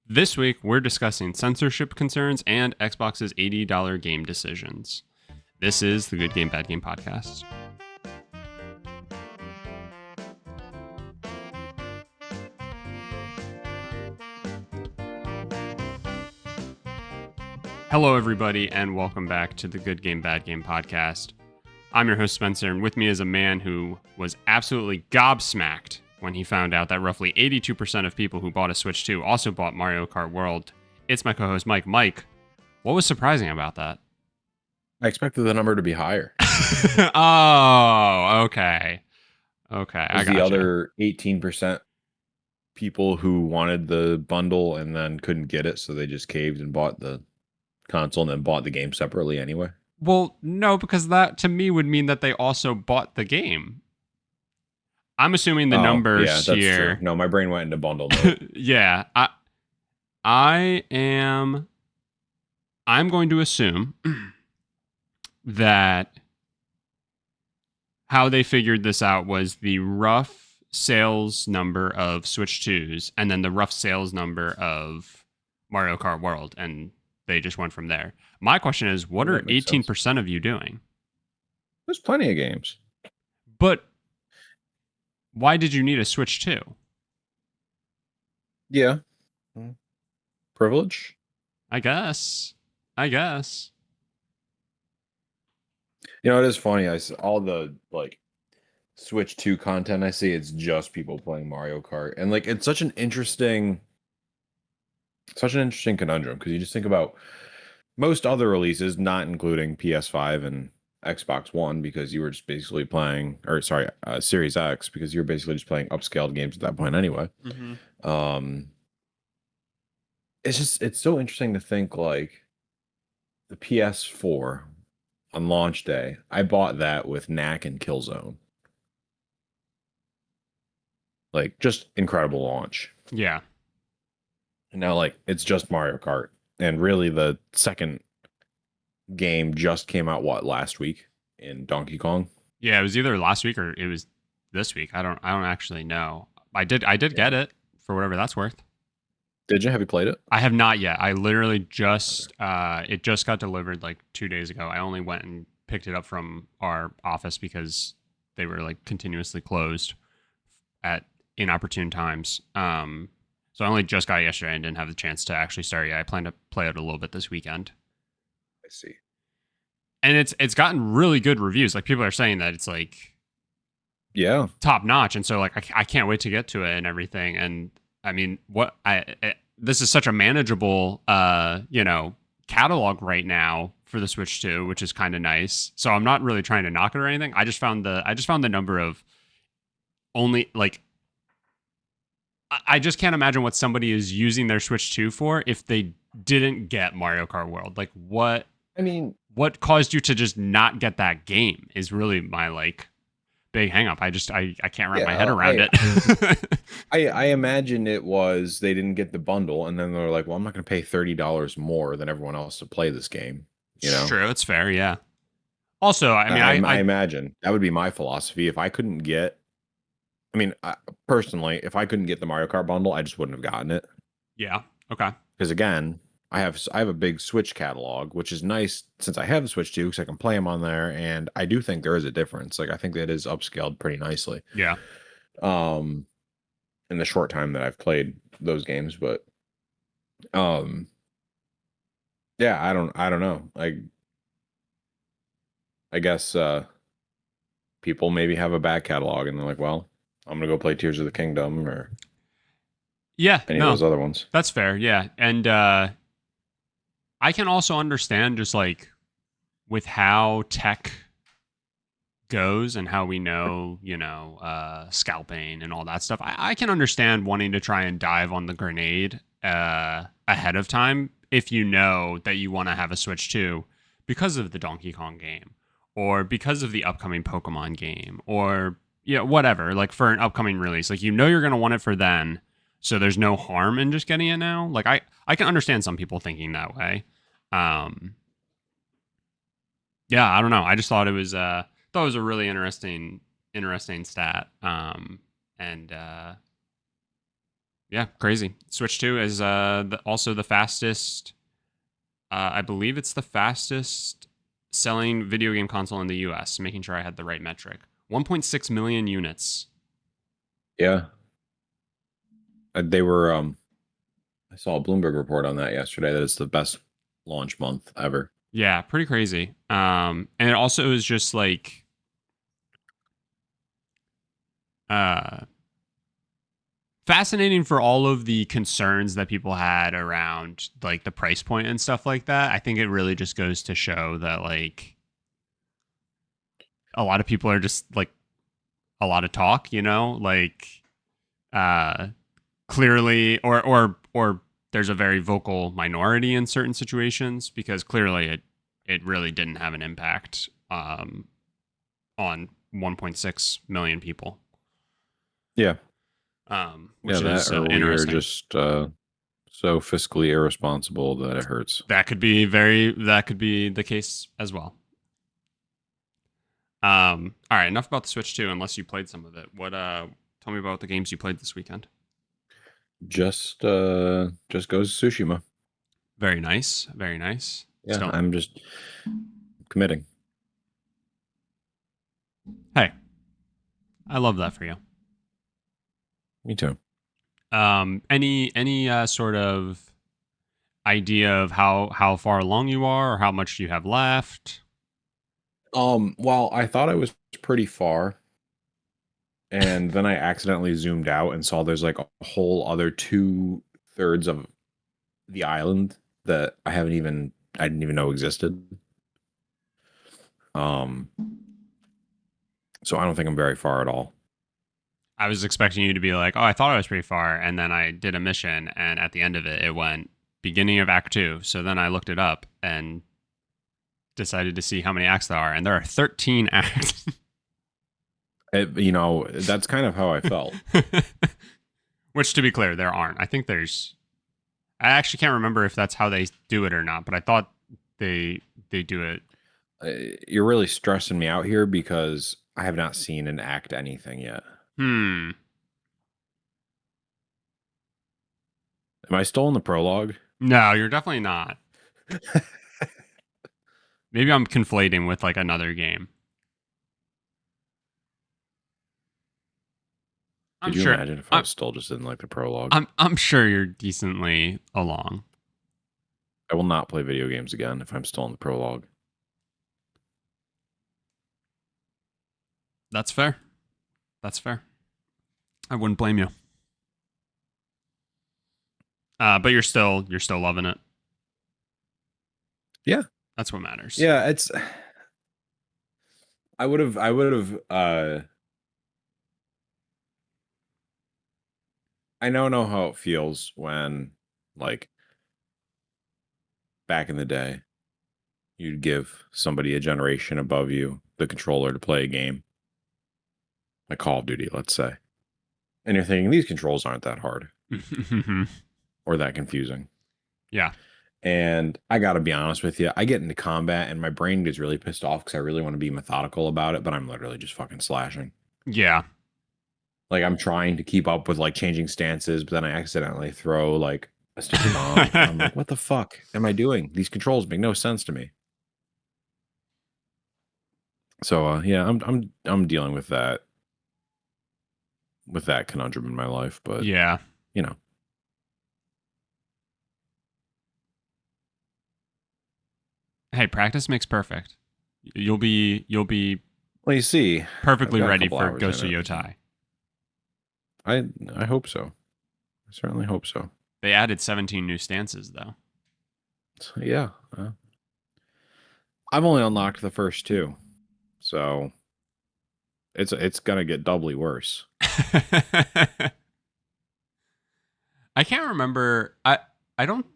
This week, we're discussing censorship concerns and Xbox's $80 game decisions. This is the Good Game, Bad Game podcast. Hello, everybody, and welcome back to the Good Game, Bad Game podcast. I'm your host, Spencer, and with me is a man who was absolutely gobsmacked when he found out that roughly 82% of people who bought a Switch 2 also bought Mario Kart World. It's my co-host, Mike. Mike, what was surprising about that? I expected the number to be higher. Oh, okay. Okay, I got the other 18% people who wanted the bundle and then couldn't get it, so they just caved and bought the console and then bought the game separately anyway? Well, no, because that to me would mean that they also bought the game. I'm assuming the numbers that's here. True. No, my brain went into bundle mode. Yeah, I'm going to assume that how they figured this out was the rough sales number of Switch 2s and then the rough sales number of Mario Kart World, and they just went from there. My question is, what are 18% of you doing? There's plenty of games. But why did you need a Switch 2? Yeah. Privilege? I guess. You know, it is funny. I see all the Switch 2 content I see, it's just people playing Mario Kart. And it's such an interesting conundrum, because you just think about most other releases, not including PS5 and Xbox One, because you were just basically playing, Series X, because you were basically just playing upscaled games at that point anyway. Mm-hmm. It's so interesting to think, the PS4 on launch day, I bought that with Knack and Killzone. Just incredible launch. Yeah. And now, it's just Mario Kart. And really, the second game just came out, last week in Donkey Kong? Yeah, it was either last week or it was this week. I don't actually know. I did get it, for whatever that's worth. Did you? Have you played it? I have not yet. I literally just it just got delivered 2 days ago. I only went and picked it up from our office because they were continuously closed at inopportune times. So I only just got it yesterday and didn't have the chance to actually start yet. I plan to play it a little bit this weekend. I see. And it's gotten really good reviews. People are saying that it's yeah, top notch, and so I can't wait to get to it and everything. And I mean, this is such a manageable catalog right now for the Switch 2, which is kind of nice. So I'm not really trying to knock it or anything. I just found the number of only I just can't imagine what somebody is using their Switch 2 for if they didn't get Mario Kart World. What? I mean, what caused you to just not get that game is really my big hang up. I can't wrap my head around it. I imagine it was they didn't get the bundle, and then they're like, well, I'm not going to pay $30 more than everyone else to play this game. It's true. It's fair. Yeah. Also, I mean, I imagine that would be my philosophy. If I couldn't get, personally, if I couldn't get the Mario Kart bundle, I just wouldn't have gotten it. Yeah. Okay. Because again, I have a big Switch catalog, which is nice since I have a Switch 2, because I can play them on there, and I do think there is a difference. I think that is upscaled pretty nicely. Yeah. In the short time that I've played those games, but yeah, I don't know. I guess people maybe have a back catalog and they're like, well, I'm gonna go play Tears of the Kingdom or any of those other ones. That's fair. Yeah. And I can also understand just with how tech goes and how we know, scalping and all that stuff. I can understand wanting to try and dive on the grenade ahead of time if you know that you want to have a Switch 2 because of the Donkey Kong game or because of the upcoming Pokemon game or whatever, for an upcoming release. You're going to want it for then, so there's no harm in just getting it now. I can understand some people thinking that way. Yeah, I don't know. I just thought it was a really interesting stat. And Yeah, crazy. Switch 2 is also the fastest. I believe it's the fastest selling video game console in the U.S. Making sure I had the right metric. 1.6 million units. Yeah. They were I saw a Bloomberg report on that yesterday that it's the best launch month ever. Yeah, pretty crazy. And it also is just like uh fascinating for all of the concerns that people had around like the price point and stuff like that. I think it really just goes to show that like a lot of people are just like a lot of talk, like uh clearly or there's a very vocal minority in certain situations because clearly it really didn't have an impact on 1.6 million people. Yeah. Which That is or we are interesting. just so fiscally irresponsible that it hurts. That could be the case as well. All right, enough about the Switch 2 unless you played some of it. Tell me about the games you played this weekend. Just goes Tsushima. Very nice. Very nice. Yeah, Still. I'm just committing. Hey, I love that for you. Me too. Any sort of idea of how far along you are or how much you have left? Well, I thought I was pretty far, and then I accidentally zoomed out and saw there's like a whole other 2/3 of the island that I didn't even know existed. Um, so I don't think I'm very far at all. I was expecting you to be like, "Oh, I thought I was pretty far," and then I did a mission, and at the end of it, it went beginning of Act 2. So then I looked it up and decided to see how many acts there are, and there are 13 acts. That's kind of how I felt. Which, to be clear, there aren't. I think there's. I actually can't remember if that's how they do it or not, but I thought they do it. You're really stressing me out here because I have not seen an act anything yet. Hmm. Am I still in the prologue? No, you're definitely not. Maybe I'm conflating with like another game. I'm Could you sure. imagine if I was still just in like the prologue? I'm sure you're decently along. I will not play video games again if I'm still in the prologue. That's fair. That's fair. I wouldn't blame you. But you're still loving it. Yeah. That's what matters. Yeah, I would have I don't know how it feels when like back in the day you'd give somebody a generation above you the controller to play a game. Like Call of Duty, let's say. And you're thinking these controls aren't that hard or that confusing. Yeah. And I got to be honest with you, I get into combat and my brain gets really pissed off because I really want to be methodical about it, but I'm literally just fucking slashing. Yeah. Like I'm trying to keep up with like changing stances, but then I accidentally throw like a stupid bomb. And I'm like, what the fuck am I doing? These controls make no sense to me. So yeah, I'm dealing with that conundrum in my life, but Yeah. you know. Hey, practice makes perfect. You'll be Well, you see, I've perfectly got a ready couple for hours Ghost in of it. Yotai. I hope so. I certainly hope so. They added 17 new stances though. So, yeah. I've only unlocked the first two. So it's gonna get doubly worse. I can't remember. I don't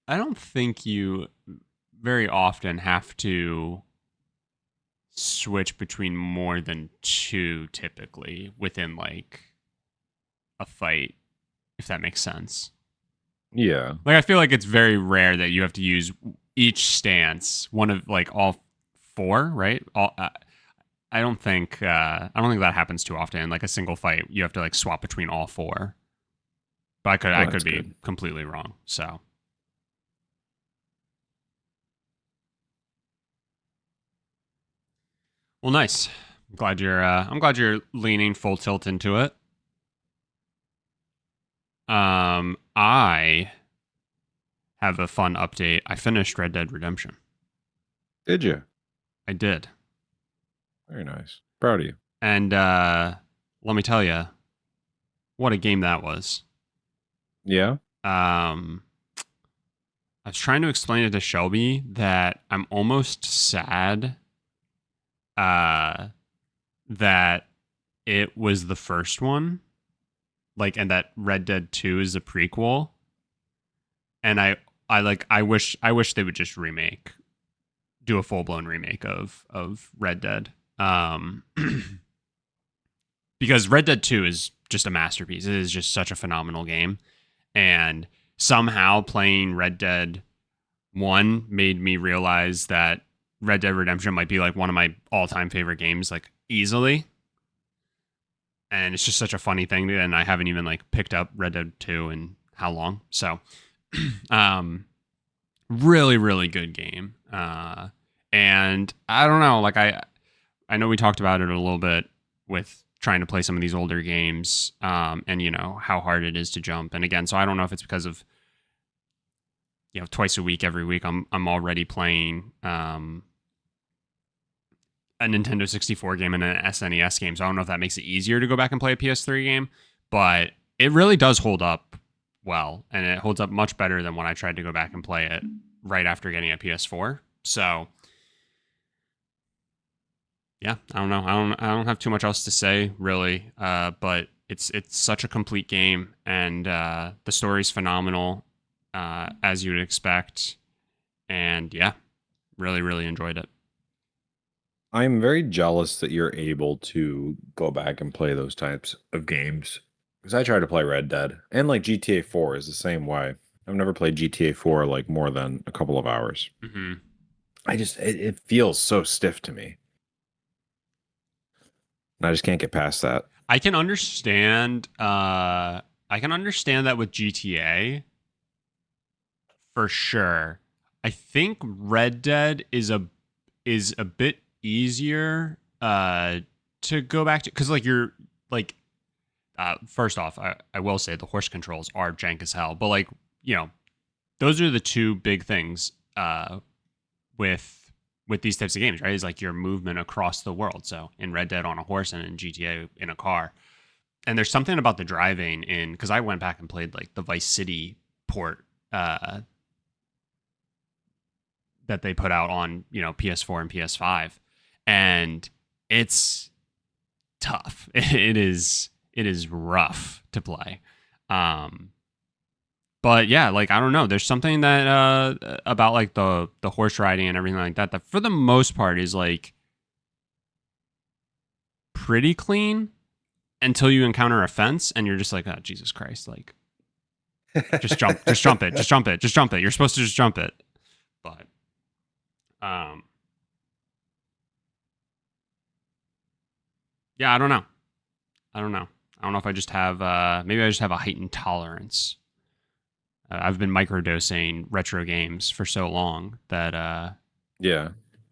I don't think you very often have to switch between more than two typically within like a fight, if that makes sense. Yeah. Like I feel like it's very rare that you have to use each stance, one of like all four, right? I don't think that happens too often. In like a single fight, you have to like swap between all four. But I could that's be good. completely wrong. So well, nice. I'm glad you're leaning full tilt into it. I have a fun update. I finished Red Dead Redemption. Did you? I did. Very nice. Proud of you. And let me tell you, what a game that was. Yeah. I was trying to explain it to Shelby that I'm almost sad that it was the first one, like, and that Red Dead 2 is a prequel. And I wish they would just do a full blown remake of Red Dead. Because Red Dead 2 is just a masterpiece. It is just such a phenomenal game. And somehow playing Red Dead 1 made me realize that Red Dead Redemption might be like one of my all-time favorite games, like easily. And it's just such a funny thing, and I haven't even like picked up Red Dead 2 in how long. So really, really good game. And I don't know, like I know we talked about it a little bit with trying to play some of these older games, and you know how hard it is to jump. And again, so I don't know if it's because of, you know, twice a week, every week, I'm already playing a Nintendo 64 game and an SNES game. So I don't know if that makes it easier to go back and play a PS3 game, but it really does hold up well, and it holds up much better than when I tried to go back and play it right after getting a PS4. So yeah, I don't know. I don't have too much else to say really, but it's such a complete game, and the story's phenomenal, as you would expect, and yeah, really, really enjoyed it. I'm very jealous that you're able to go back and play those types of games. Because I tried to play Red Dead, and like GTA 4 is the same way. I've never played GTA 4 like more than a couple of hours. Mm-hmm. It feels so stiff to me. And I just can't get past that. I can understand. I can understand that with GTA for sure. I think Red Dead is a bit easier to go back to, because like you're like first off, I will say the horse controls are jank as hell, but like, you know, those are the two big things with these types of games, right? Is like your movement across the world. So in Red Dead on a horse, and in GTA in a car. And there's something about the driving in, because I went back and played like the Vice City port that they put out on, you know, PS4 and PS5, and it's tough. It is rough to play. But yeah, like I don't know, there's something that about like the horse riding and everything like that that for the most part is like pretty clean until you encounter a fence and you're just like, oh Jesus Christ, like just jump it, just jump it. You're supposed to just jump it. But yeah, I don't know. I don't know. I don't know if I just have maybe I just have a heightened tolerance. I've been microdosing retro games for so long that Yeah.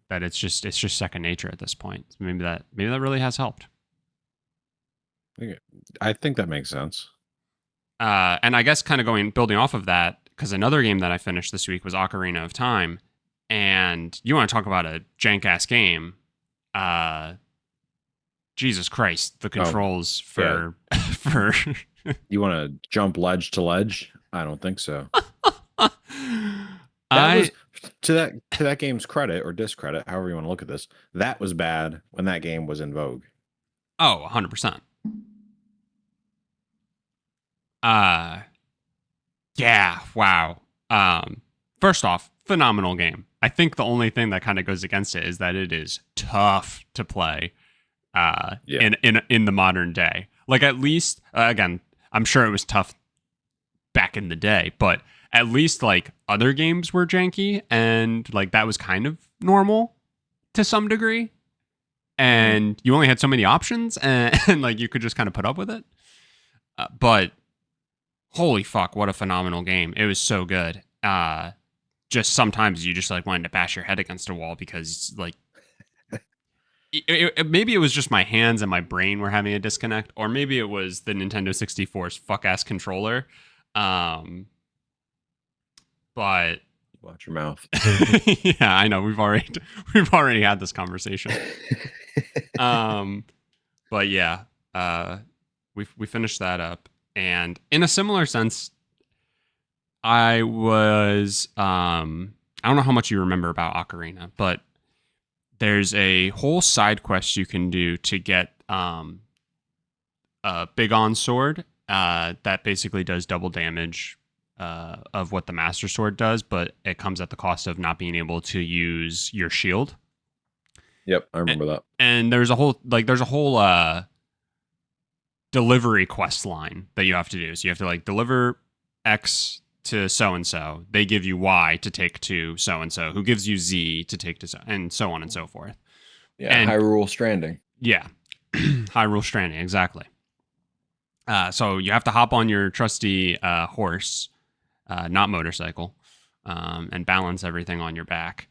that it's just second nature at this point. Maybe that really has helped. I think that makes sense. And I guess kind of building off of that, because another game that I finished this week was Ocarina of Time, and you want to talk about a jank ass game? Jesus Christ, the controls for for You want to jump ledge to ledge? I don't think so. I Was to that game's credit or discredit, however you want to look at this. That was bad when that game was in vogue. oh 100%. Yeah, wow. First off, phenomenal game. I think the only thing that kind of goes against it is that it is tough to play in the modern day. Like at least again, I'm sure it was tough back in the day, but at least like other games were janky, and like that was kind of normal to some degree. And you only had so many options, and like you could just kind of put up with it. But holy fuck, what a phenomenal game. It was so good. Just sometimes you just like wanted to bash your head against a wall because like maybe it was just my hands and my brain were having a disconnect, or maybe it was the Nintendo 64's fuck ass controller. But Watch your mouth. yeah, I know we've already had this conversation. But yeah, we finished that up, and in a similar sense, I was I don't know how much you remember about Ocarina, but there's a whole side quest you can do to get a Big On sword that basically does double damage of what the Master Sword does, but it comes at the cost of not being able to use your shield. Yep, I remember that. And there's a whole delivery quest line that you have to do. So you have to like deliver X to so and so. They give you Y to take to so and so, who gives you Z to take to so, and so on and so forth. Yeah, and, Hyrule Stranding. Yeah, Hyrule Stranding, exactly. So you have to hop on your trusty horse, not motorcycle, and balance everything on your back.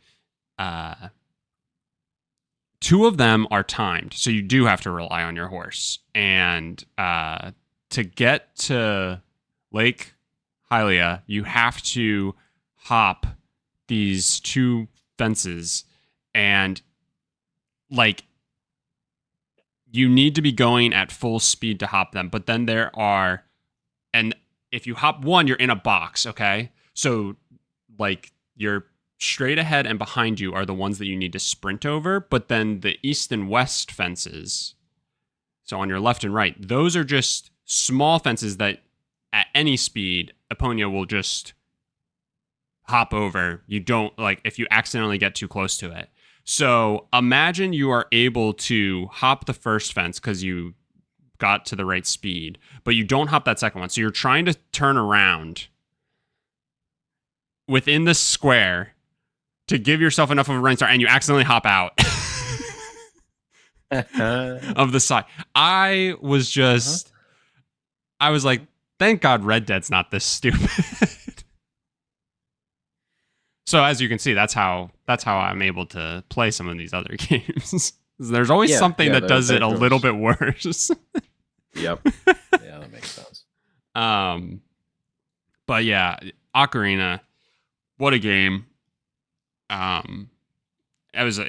Two of them are timed, so you do have to rely on your horse. And to get to Lake Hylia, you have to hop these two fences, and like you need to be going at full speed to hop them. But then and if you hop one, you're in a box, okay? So like you're straight ahead and behind you are the ones that you need to sprint over, but then the east and west fences, so on your left and right, those are just small fences that at any speed Epona will just hop over. You don't, like, if you accidentally get too close to it. So imagine you are able to hop the first fence because you got to the right speed, but you don't hop that second one. So you're trying to turn around within the square to give yourself enough of a running start, and you accidentally hop out of the side. I was like, thank God Red Dead's not this stupid. So as you can see, that's how I'm able to play some of these other games. There's always something that does it a little bit worse. Yep. Yeah, that makes sense. But yeah, Ocarina, what a game. It was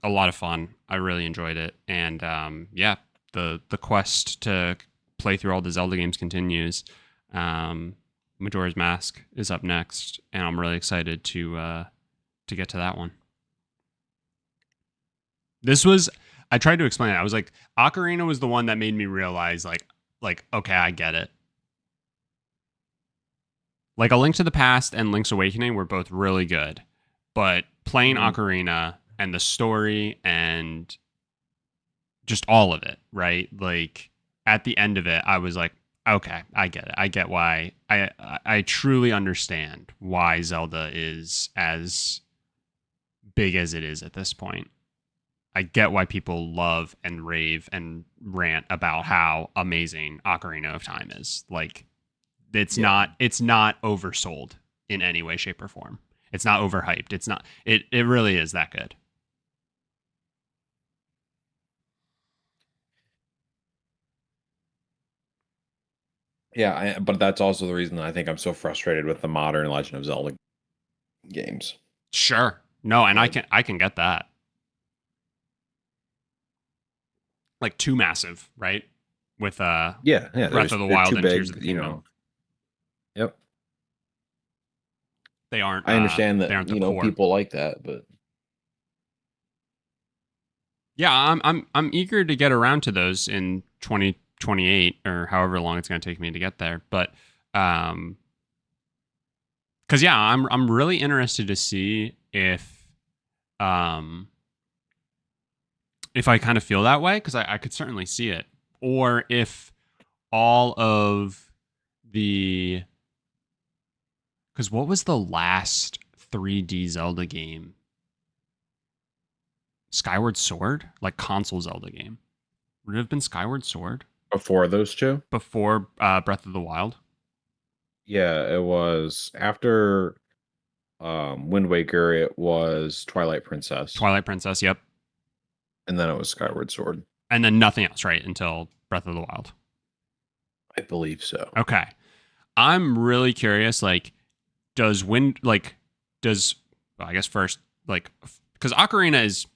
a lot of fun. I really enjoyed it, and yeah, the quest to play through all the Zelda games continues. Majora's Mask is up next, and I'm really excited to get to that one. I tried to explain it. I was like, Ocarina was the one that made me realize like okay, I get it. Like A Link to the Past and Link's Awakening were both really good, but playing Ocarina and the story and just all of it, right? Like at the end of it, I was like, okay, I get it. I get why. I truly understand why Zelda is as big as it is at this point. I get why people love and rave and rant about how amazing Ocarina of Time is. Like it's not oversold in any way, shape, or form. It's not overhyped. It's not. It really is that good. Yeah, but that's also the reason I think I'm so frustrated with the modern Legend of Zelda games. Sure. No, and I can get that. Like too massive, right? With Breath of the Wild and Tears of the Kingdom. Yep. They aren't. I understand that core. people like that, but yeah, I'm eager to get around to those in 2028 or however long it's going to take me to get there. But because yeah, I'm really interested to see if I kind of feel that way, because I could certainly see it, or if all of the, because what was the last 3D Zelda game? Skyward Sword? Like console Zelda game. Would it have been Skyward Sword? before those two? Before Breath of the Wild? Yeah, it was after Wind Waker, it was Twilight Princess, Twilight Princess, yep. and then it was Skyward Sword. And then nothing else, right? Until Breath of the Wild. I believe so. Okay. I'm really curious, like, does Wind, like, does, well, I guess first, like, because Ocarina is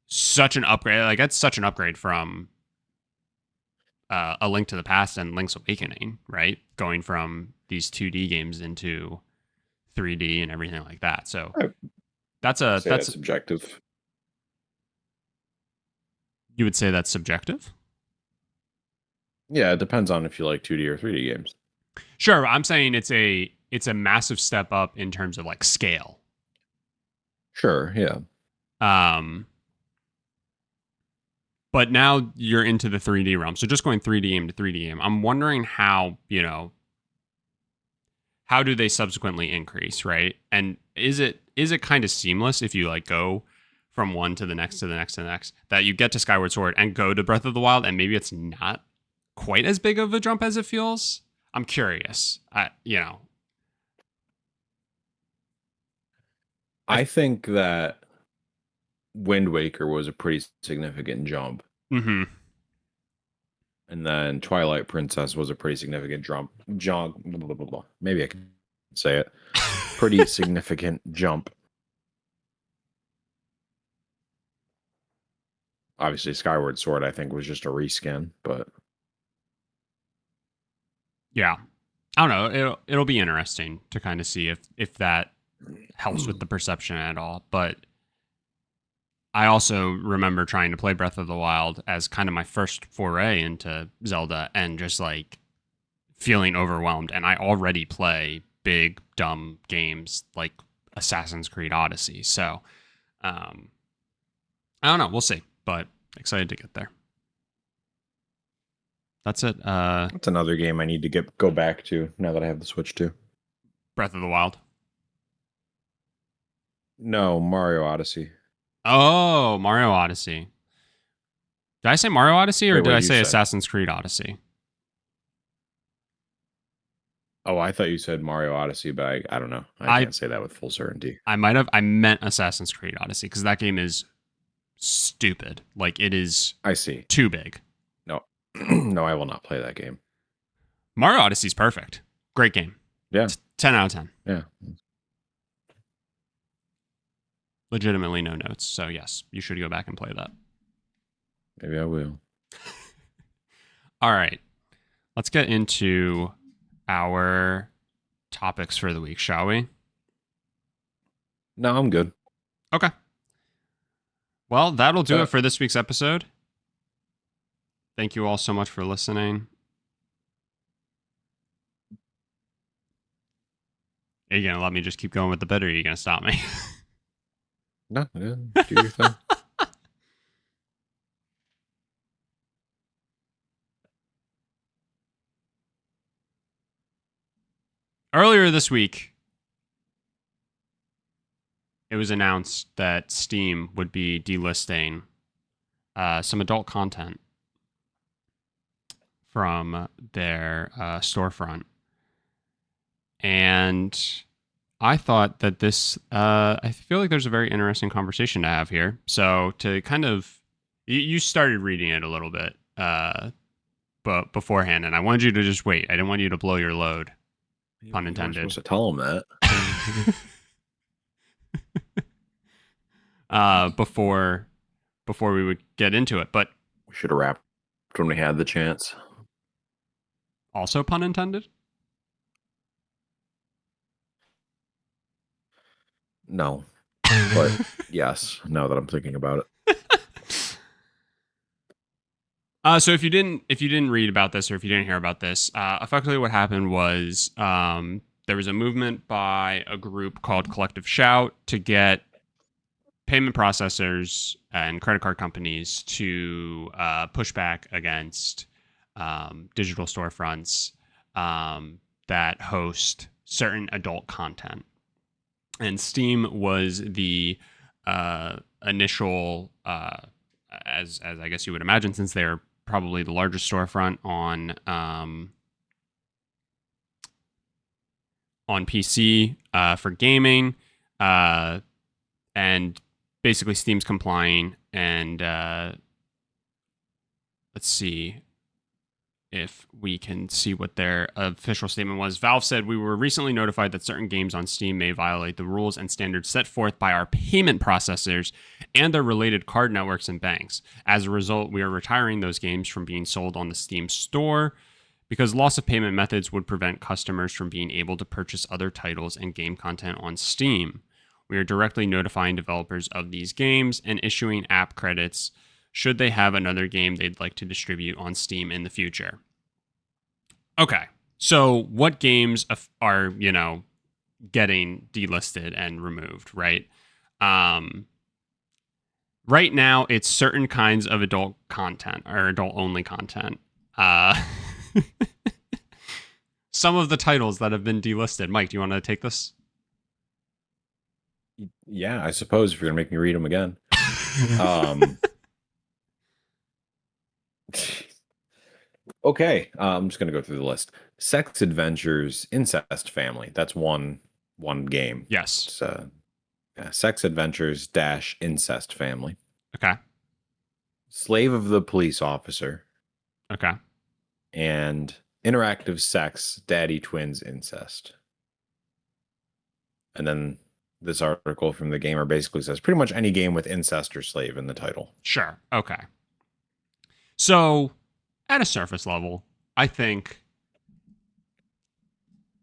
such an upgrade. Like, that's such an upgrade from A Link to the Past and Link's Awakening, right? Going from these 2D games into 3D and everything like that. So I say that's subjective. you would say that's subjective? Yeah, it depends on if you like 2D or 3D games. Sure, I'm saying it's a massive step up in terms of like scale. Sure, yeah. Um but now you're into the 3D realm. So just going 3D game to 3D game. I'm wondering how, how do they subsequently increase, right? And is it kind of seamless if you like go from one to the next to the next to the next, that you get to Skyward Sword and go to Breath of the Wild and maybe it's not quite as big of a jump as it feels? I'm curious. I think that Wind Waker was a pretty significant jump. Mhm. And then Twilight Princess was a pretty significant jump. Blah, blah, blah, blah. Maybe I can say it. Pretty significant jump. Obviously, Skyward Sword, I think, was just a reskin, but Yeah. I don't know. It'll be interesting to kind of see if that helps with the perception at all. But I also remember trying to play Breath of the Wild as kind of my first foray into Zelda and just like feeling overwhelmed. And I already play big, dumb games like Assassin's Creed Odyssey. So I don't know. We'll see. But excited to get there. That's it. that's another game I need to go back to now that I have the Switch too. Breath of the Wild. No, Mario Odyssey. Oh, Mario Odyssey. Did I say Mario Odyssey or Wait, did what I did you say say? Assassin's Creed Odyssey? Oh, I thought you said Mario Odyssey, but I don't know. I can't say that with full certainty. I might have. I meant Assassin's Creed Odyssey because that game is stupid. Like it is I see. too big. No, no, I will not play that game. Mario Odyssey's perfect. Great game. Yeah. 10 out of 10. Yeah. Legitimately no notes. So yes, you should go back and play that. Maybe I will. All right. Let's get into our topics for the week, shall we? No, I'm good. Okay. Well, that'll do So- it for this week's episode. Thank you all so much for listening. Are you going to let me just keep going with the bit or are you going to stop me? No, yeah, do your thing. Earlier this week, it was announced that Steam would be delisting some adult content from their storefront. And I thought that I feel like there's a very interesting conversation to have here. So to kind of, you started reading it a little bit but beforehand, and I wanted you to just wait. I didn't want you to blow your load, pun intended. You're supposed to tell them that. Before we would get into it. But we should have wrapped when we had the chance. Also pun intended? No. But yes, now that I'm thinking about it. So if you didn't read about this or if you didn't hear about this, effectively what happened was there was a movement by a group called Collective Shout to get payment processors and credit card companies to push back against digital storefronts that host certain adult content. And Steam was the initial, as I guess you would imagine, since they're probably the largest storefront on on PC for gaming, and basically Steam's complying. And let's see if we can see what their official statement was. Valve said, "We were recently notified that certain games on Steam may violate the rules and standards set forth by our payment processors and their related card networks and banks. As a result, we are retiring those games from being sold on the Steam store because loss of payment methods would prevent customers from being able to purchase other titles and game content on Steam. We are directly notifying developers of these games and issuing app credits should they have another game they'd like to distribute on Steam in the future." Okay. So what games are, getting delisted and removed, right? Right now, it's certain kinds of adult content or adult-only content. Some of the titles that have been delisted. Mike, do you want to take this? Yeah, I suppose if you're gonna make me read them again. Um, okay, I'm just gonna go through the list. Sex Adventures Incest Family. That's one game. Yes. It's Sex Adventures dash Incest Family. Okay. Slave of the Police Officer. Okay. And Interactive Sex Daddy Twins Incest. And then this article from the Gamer basically says pretty much any game with incest or slave in the title. Sure. Okay. So, at a surface level, I think.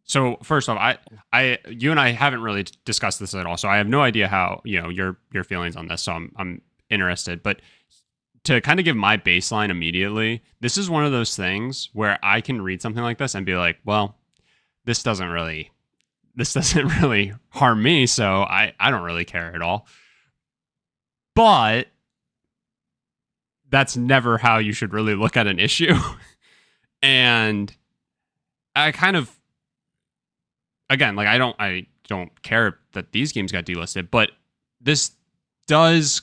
So first off, you and I haven't really discussed this at all, so I have no idea how your feelings on this. So I'm interested, but to kind of give my baseline immediately, this is one of those things where I can read something like this and be like, well, this doesn't really harm me, so I don't really care at all. But that's never how you should really look at an issue. And I kind of, again, like I don't care that these games got delisted, but this does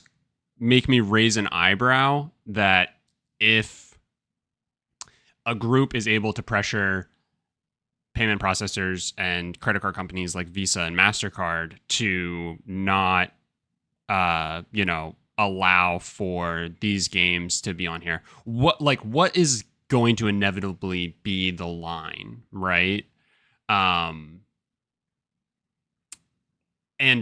make me raise an eyebrow that if a group is able to pressure payment processors and credit card companies like Visa and MasterCard to not, allow for these games to be on here, what is going to inevitably be the line, right? And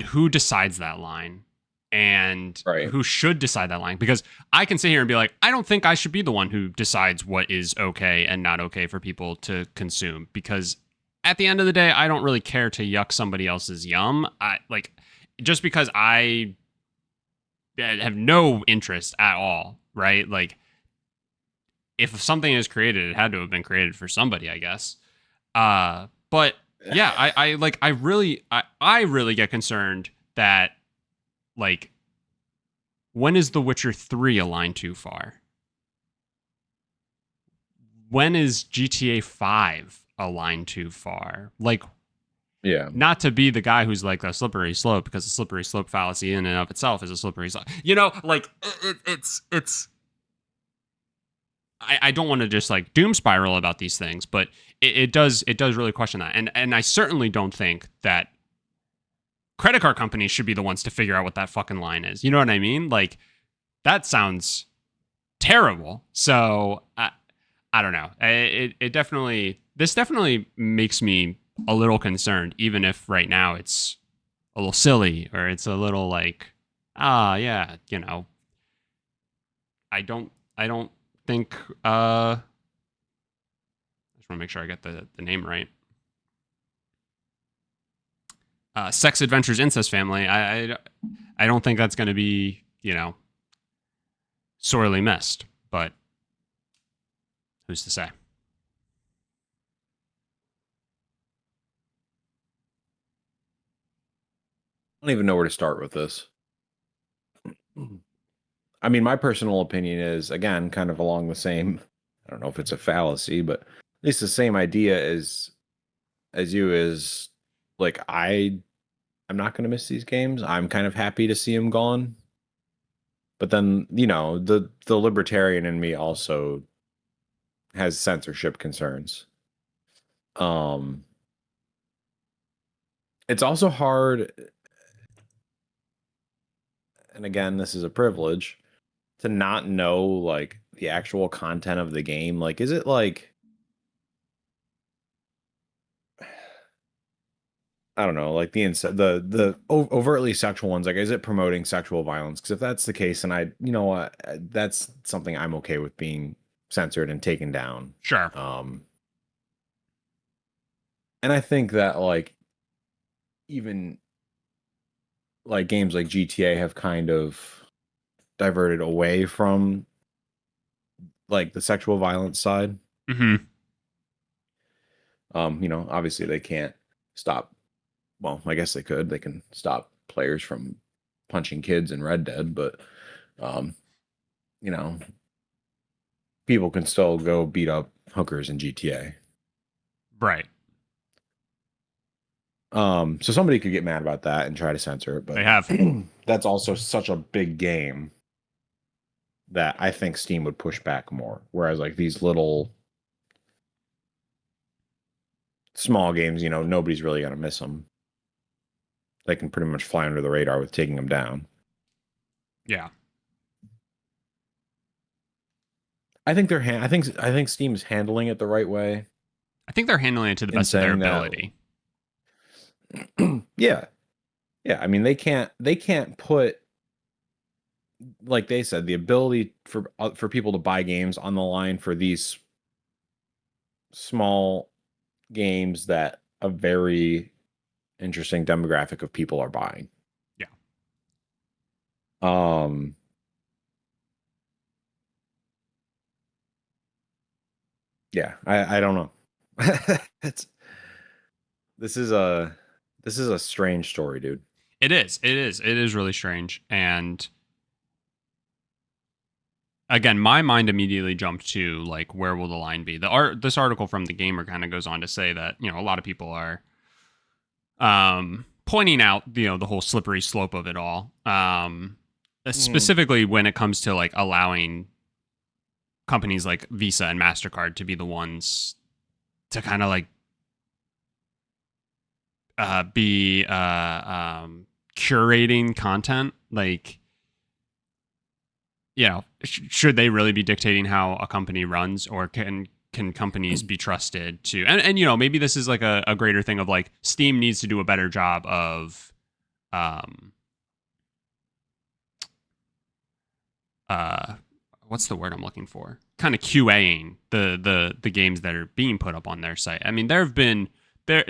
who decides that line? And right. Who should decide that line? Because I can sit here and be like, I don't think I should be the one who decides what is okay and not okay for people to consume. Because at the end of the day, I don't really care to yuck somebody else's yum. Just because I have no interest at all, right? Like, if something is created, it had to have been created for somebody, I guess. But yeah, I really get concerned that, like, when is The Witcher 3 a line too far? When is GTA 5 a line too far? Like, yeah, not to be the guy who's like a slippery slope, because the slippery slope fallacy in and of itself is a slippery slope. Like it's. I don't want to just like doom spiral about these things, but it does really question that, and I certainly don't think that credit card companies should be the ones to figure out what that fucking line is. You know what I mean? Like, that sounds terrible. So I don't know. This definitely makes me a little concerned, even if right now it's a little silly or it's a little like, yeah, I don't think. I just want to make sure I get the name right. Sex Adventures Incest Family. I don't think that's going to be, sorely missed, but who's to say? I don't even know where to start with this. I mean, my personal opinion is, again, kind of along the same, I don't know if it's a fallacy, but at least the same idea as you is, like, I'm not going to miss these games. I'm kind of happy to see them gone. But then, the libertarian in me also has censorship concerns. It's also hard, and again, this is a privilege, to not know like the actual content of the game. Like, is it like, I don't know, like the overtly sexual ones? Like, is it promoting sexual violence? Because if that's the case, and that's something I'm okay with being censored and taken down. Sure. Um, and I think that like even like games like GTA have kind of diverted away from like the sexual violence side. Hmm. Obviously they can't stop. Well, I guess they could. They can stop players from punching kids in Red Dead, but um, you know, people can still go beat up hookers in GTA. Right. So somebody could get mad about that and try to censor it, but They have. that's also such a big game that I think Steam would push back more. Whereas like these little small games, nobody's really gonna miss them. They can pretty much fly under the radar with taking them down. Yeah. I think Steam's handling it the right way I think they're handling it to the in best of their saying that. ability. Yeah, yeah. I mean, they can't put, like they said, the ability for people to buy games on the line for these small games that a very interesting demographic of people are buying. Yeah. Um, yeah, I don't know. it's this is a this is a strange story, dude. It is. It is. It is really strange. And again, my mind immediately jumped to like, where will the line be? This article from the Gamer kind of goes on to say that a lot of people are pointing out the whole slippery slope of it all. Specifically when it comes to like allowing companies like Visa and MasterCard to be the ones to kind of like be curating content. Like, should they really be dictating how a company runs, or can companies be trusted to? And maybe this is like a greater thing of like Steam needs to do a better job of um uh what's the word I'm looking for? Kind of QAing the games that are being put up on their site. I mean, there have been Yeah,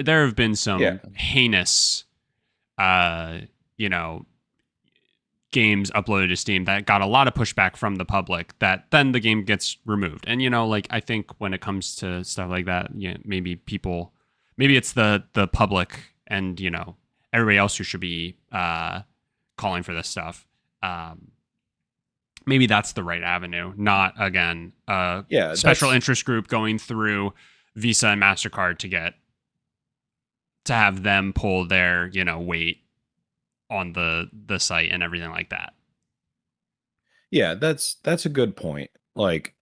some heinous uh you know games uploaded to Steam that got a lot of pushback from the public, that then the game gets removed. And like I think when it comes to stuff like that, maybe it's the public and everybody else who should be calling for this stuff. Maybe that's the right avenue, not again a yeah. special interest group going through Visa and MasterCard to have them pull their weight on the site and everything like that. Yeah, that's a good point. Like,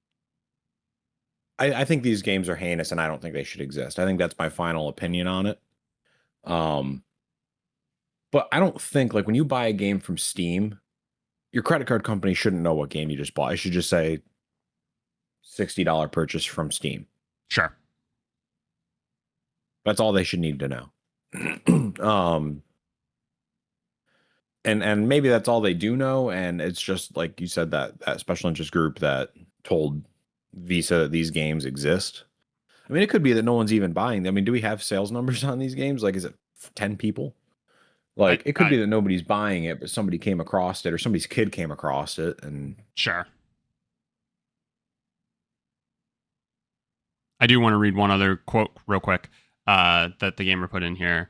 I think these games are heinous, and I don't think they should exist. I think that's my final opinion on it. Um, but I don't think like when you buy a game from Steam, your credit card company shouldn't know what game you just bought. It should just say $60 purchase from Steam. Sure. That's all they should need to know. And maybe that's all they do know, and it's just like you said, that special interest group that told Visa that these games exist. I mean, it could be that no one's even buying them. I mean, do we have sales numbers on these games? Like, is it 10 people? I Like, it could I be that nobody's buying it, but somebody came across it, or somebody's kid came across it, and Sure. I do want to read one other quote real quick that the gamer put in here.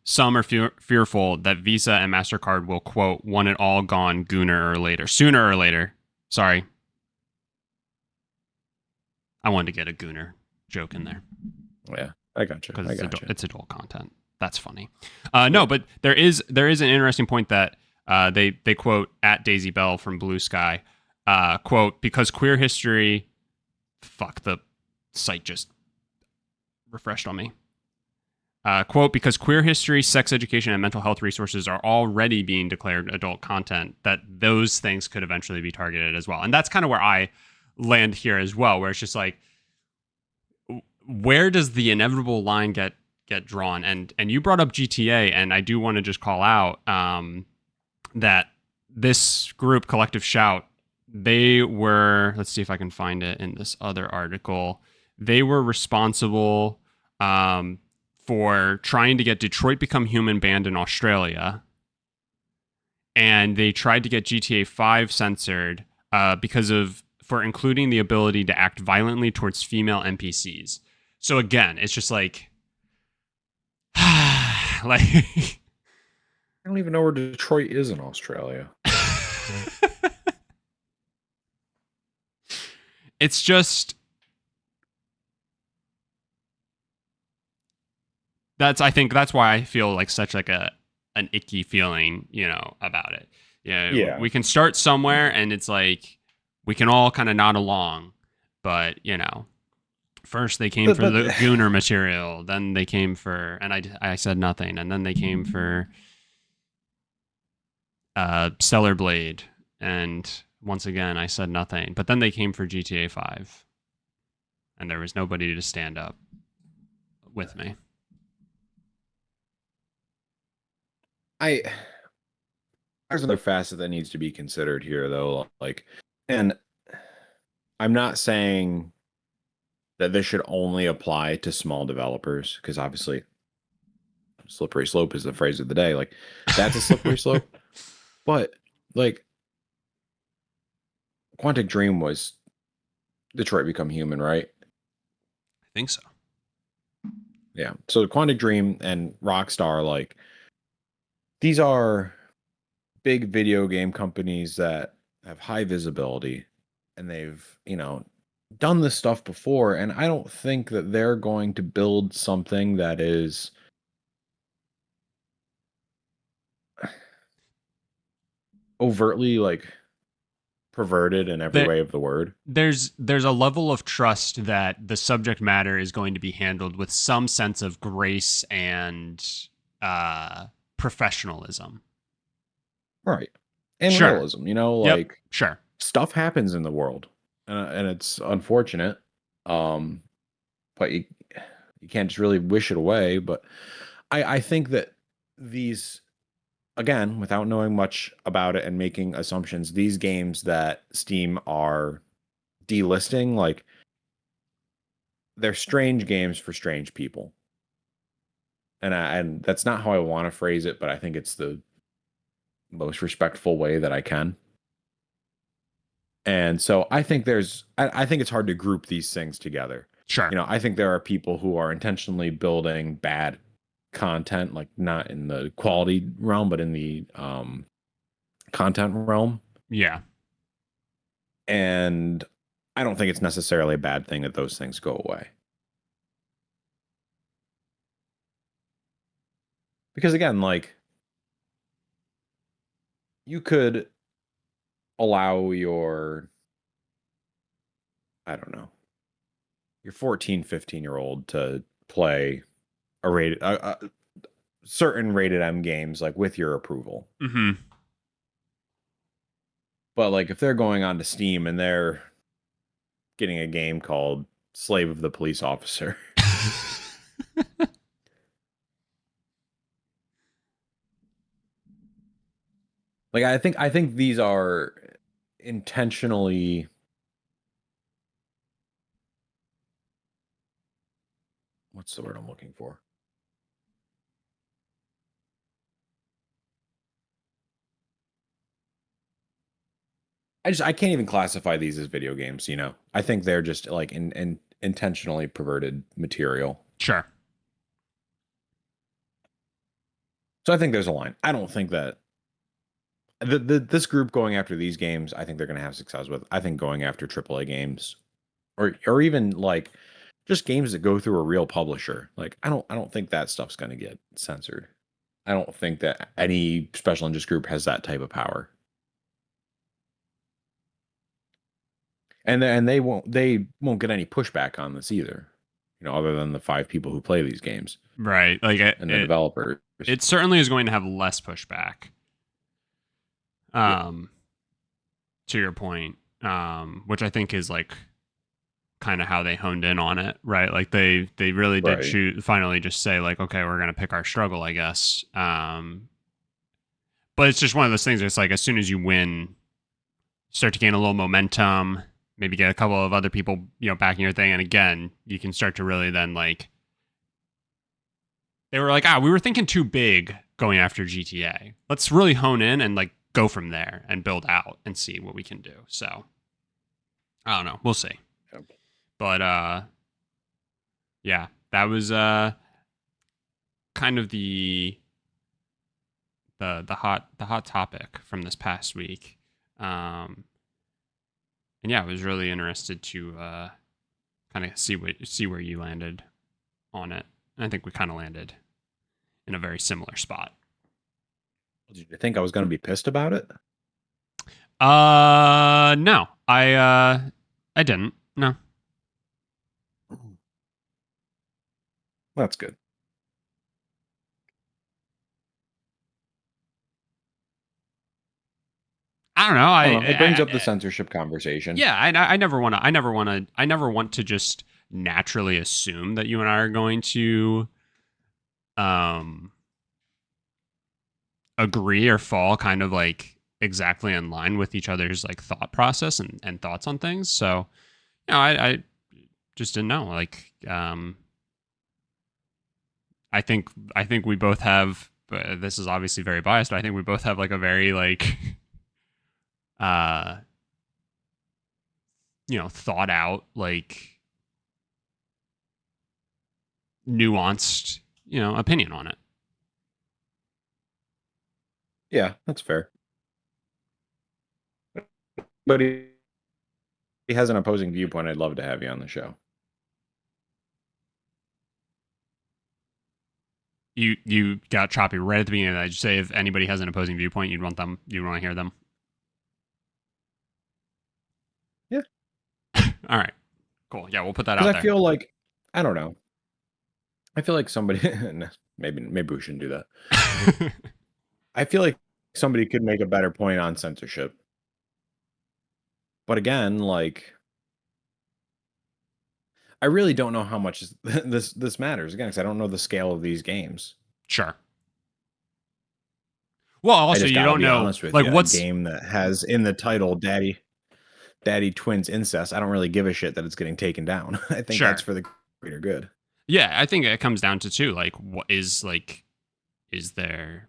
Some are fearful that Visa and MasterCard will, quote, want it all gone sooner or later. Sorry. I wanted to get a gooner joke in there yeah, I got you. because I got you. it's adult content. That's funny. No, but there is an interesting point that they quote at Daisy Bell from Blue Sky, quote, because queer history, fuck, the site just refreshed on me. Quote, because queer history, sex education, and mental health resources are already being declared adult content, that those things could eventually be targeted as well. And that's kind of where I land here as well, where it's just like, where does the inevitable line get drawn? And you brought up GTA, and I do want to just call out that this group, Collective Shout, they were, let's see if I can find it in this other article. They were responsible for trying to get Detroit Become Human banned in Australia. And they tried to get GTA 5 censored for including the ability to act violently towards female NPCs. So again, it's just like, like I don't even know where Detroit is in Australia. it's just I think that's why I feel like such like an icky feeling, about it. Yeah. We can start somewhere, and it's like we can all kind of nod along, but first they came for the Gooner material, then they came for, and I said nothing, and then they came for Stellar Blade, and once again I said nothing, but then they came for GTA 5, and there was nobody to stand up with me. There's another facet that needs to be considered here, though. Like, and I'm not saying that this should only apply to small developers, because obviously, slippery slope is the phrase of the day. Like, that's a slippery slope. But like, Quantic Dream was Detroit Become Human, right? I think so. Yeah. So Quantic Dream and Rockstar, like, these are big video game companies that have high visibility, and they've, done this stuff before. And I don't think that they're going to build something that is overtly like perverted in every way of the word. There's a level of trust that the subject matter is going to be handled with some sense of grace and professionalism. Right. And sure. realism, like, sure. Stuff happens in the world, and it's unfortunate. But you can't just really wish it away. But I think that these, again, without knowing much about it and making assumptions, these games that Steam are delisting, like, they're strange games for strange people. And that's not how I want to phrase it, but I think it's the most respectful way that I can. And so I think I think it's hard to group these things together. Sure. I think there are people who are intentionally building bad content, like not in the quality realm, but in the content realm. Yeah. And I don't think it's necessarily a bad thing that those things go away. Because again, like, you could allow your, I don't know, your 14, 15-year-old to play a certain rated M games, like, with your approval. Mm-hmm. But like, if they're going on to Steam and they're getting a game called Slave of the Police Officer, like, I think these are intentionally, what's the word I'm looking for? I can't even classify these as video games, I think they're just like in intentionally perverted material. Sure. So I think there's a line. I don't think that this group going after these games, I think they're going to have success with. I think going after AAA games, or even like just games that go through a real publisher, like, I don't think that stuff's going to get censored. I don't think that any special interest group has that type of power. And they won't get any pushback on this either. other than the 5 people who play these games Right. Like and the developers. it certainly is going to have less pushback. Yeah. To your point, which I think is like kind of how they honed in on it, right? Like they really did Right. finally just say like, okay, we're gonna pick our struggle, I guess. But it's just one of those things. It's like as soon as you win, start to gain a little momentum, maybe get a couple of other people, backing your thing, and again, you can start to really then like. They were like, we were thinking too big going after GTA. Let's really hone in and like go from there and build out and see what we can do. So I don't know. We'll see. Yep. But yeah, that was kind of the hot topic from this past week. And yeah, I was really interested to kind of see where you landed on it. And I think we kind of landed in a very similar spot. Did you think I was going to be pissed about it? No, I didn't. No. That's good. I don't know. I don't know. It brings up the censorship conversation. Yeah, I never want to. I never want to just naturally assume that you and I are going to, agree or fall kind of like exactly in line with each other's like thought process and thoughts on things. So, I just didn't know. Like, I think we both have. This is obviously very biased, but I think we both have like a very like, uh, thought out, like nuanced, opinion on it. Yeah, that's fair. But he has an opposing viewpoint. I'd love to have you on the show. You got choppy right at the beginning of that. Did you say if anybody has an opposing viewpoint, you'd want to hear them? Yeah. All right. Cool. Yeah, we'll put that out Because there. I feel like, I don't know. I feel like somebody, maybe we shouldn't do that. I feel like somebody could make a better point on censorship. But again, like, I really don't know how much this matters. Again, because I don't know the scale of these games. Sure. Well, I also just you gotta don't be know honest with like you. A what's game that has in the title Daddy Twins Incest, I don't really give a shit that it's getting taken down. I think that's sure. for the greater good. Yeah, I think it comes down to too like what is like is there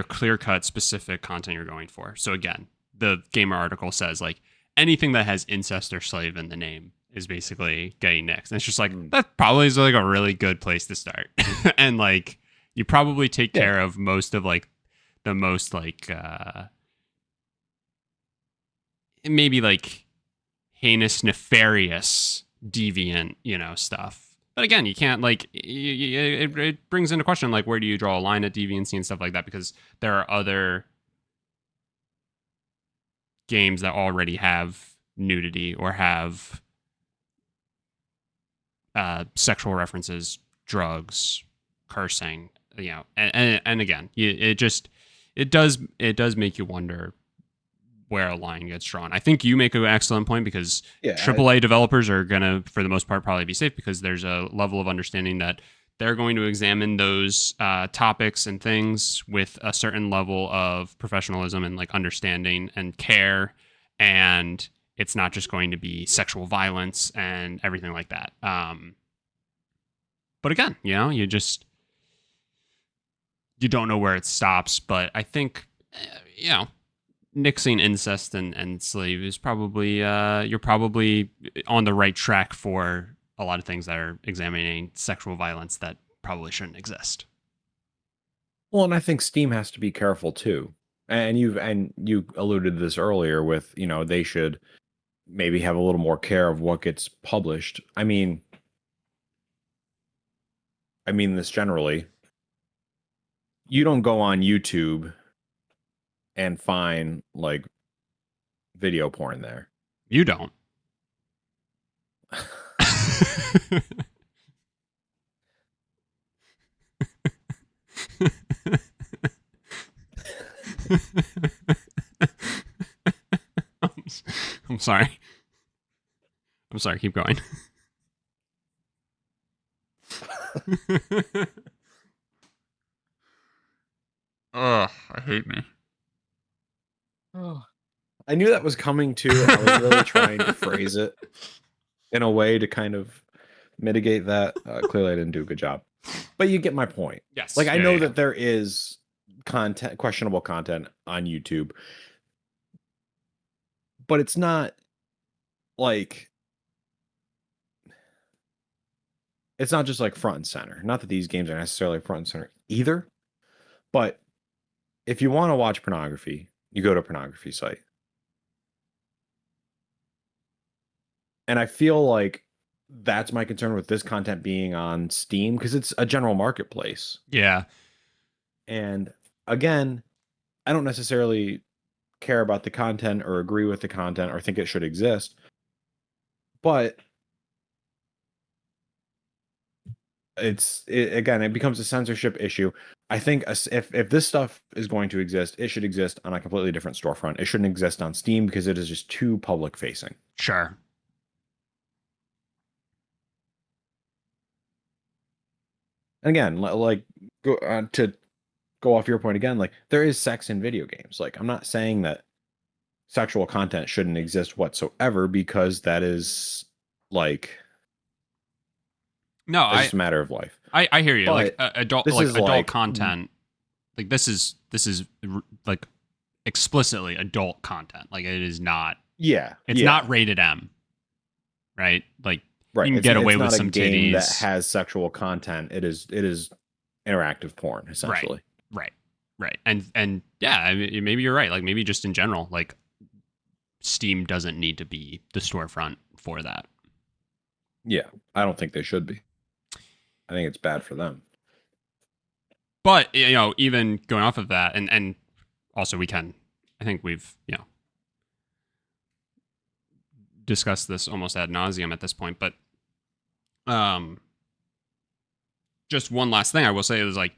clear cut specific content you're going for? So again, the gamer article says like anything that has incest or slave in the name is basically getting nixed. And it's just like that probably is like a really good place to start. And like you probably take care of most of like the most like maybe like heinous, nefarious, deviant, stuff. But again, you can't like it brings into question like where do you draw a line at deviancy and stuff like that, because there are other games that already have nudity or have sexual references, drugs, cursing, and again, it does make you wonder where a line gets drawn. I think you make an excellent point because AAA developers are going to, for the most part, probably be safe because there's a level of understanding that they're going to examine those topics and things with a certain level of professionalism and like understanding and care. And it's not just going to be sexual violence and everything like that. But again, you don't know where it stops. But I think, nixing incest and slave is probably you're probably on the right track for a lot of things that are examining sexual violence that probably shouldn't exist. Well, and I think Steam has to be careful too. And you alluded to this earlier with, they should maybe have a little more care of what gets published. I mean this generally. You don't go on YouTube and find like video porn there. You don't. I'm sorry. I'm sorry. Keep going. Ugh, I hate me. Oh, I knew that was coming too. I was really trying to phrase it in a way to kind of mitigate that. Clearly, I didn't do a good job, but you get my point. Yes. Like, I Yeah, know yeah. that there is content, questionable content on YouTube, but it's not like it's not just like front and center. Not that these games are necessarily front and center either, but if you want to watch pornography, you go to a pornography site. And I feel like that's my concern with this content being on Steam because it's a general marketplace. Yeah. And again, I don't necessarily care about the content or agree with the content or think it should exist. But again, it becomes a censorship issue. I think if this stuff is going to exist, it should exist on a completely different storefront. It shouldn't exist on Steam because it is just too public facing. Sure. And again, like to go off your point again, like there is sex in video games. Like I'm not saying that sexual content shouldn't exist whatsoever because that is like No, it's just a matter of life. I hear you. But like adult, this like is adult like content. Like this is like explicitly adult content. Like it is not. yeah, It's yeah, not rated M. Right. Like right. you can get away it's with not some a game that titties. has sexual content. It is interactive porn essentially. Right. And yeah, I mean, maybe you're right. Like maybe just in general, like Steam doesn't need to be the storefront for that. Yeah, I don't think they should be. I think it's bad for them. But you know, even going off of that, and also we can, I think we've discussed this almost ad nauseum at this point. But just one last thing I will say is like,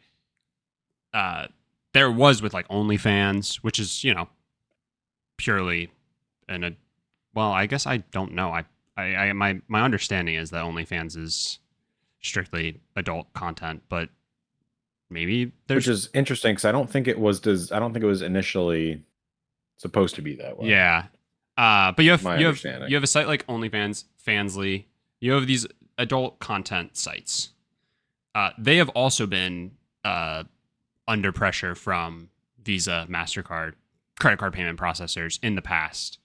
there was with like OnlyFans, which is purely well, I guess I don't know. My understanding is that OnlyFans is strictly adult content, but maybe there's Which is interesting because I don't think it was initially supposed to be that way. yeah. But you have My understanding. you have a site like OnlyFans, Fansly. You have these adult content sites. They have also been under pressure from Visa, MasterCard, credit card payment processors in the past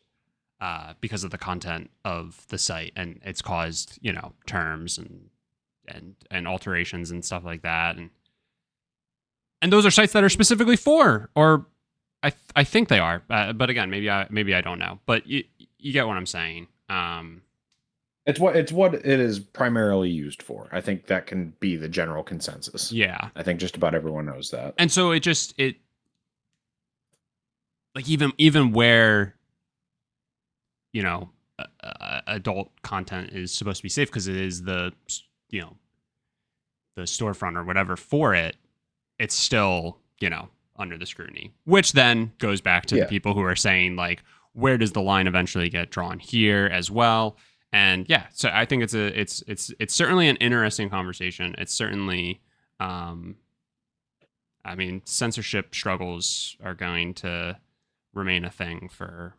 because of the content of the site, and it's caused terms and alterations and stuff like that, and those are sites that are specifically for, or I think they are, but again, maybe I don't know, but you get what I'm saying. It's what it is primarily used for. I think that can be the general consensus. Yeah, I think just about everyone knows that. and so it like even where adult content is supposed to be safe because it is the the storefront or whatever for it, it's still under the scrutiny, which then goes back to the people who are saying like, where does the line eventually get drawn here as well? And yeah, so I think it's certainly an interesting conversation. It's certainly I mean, censorship struggles are going to remain a thing for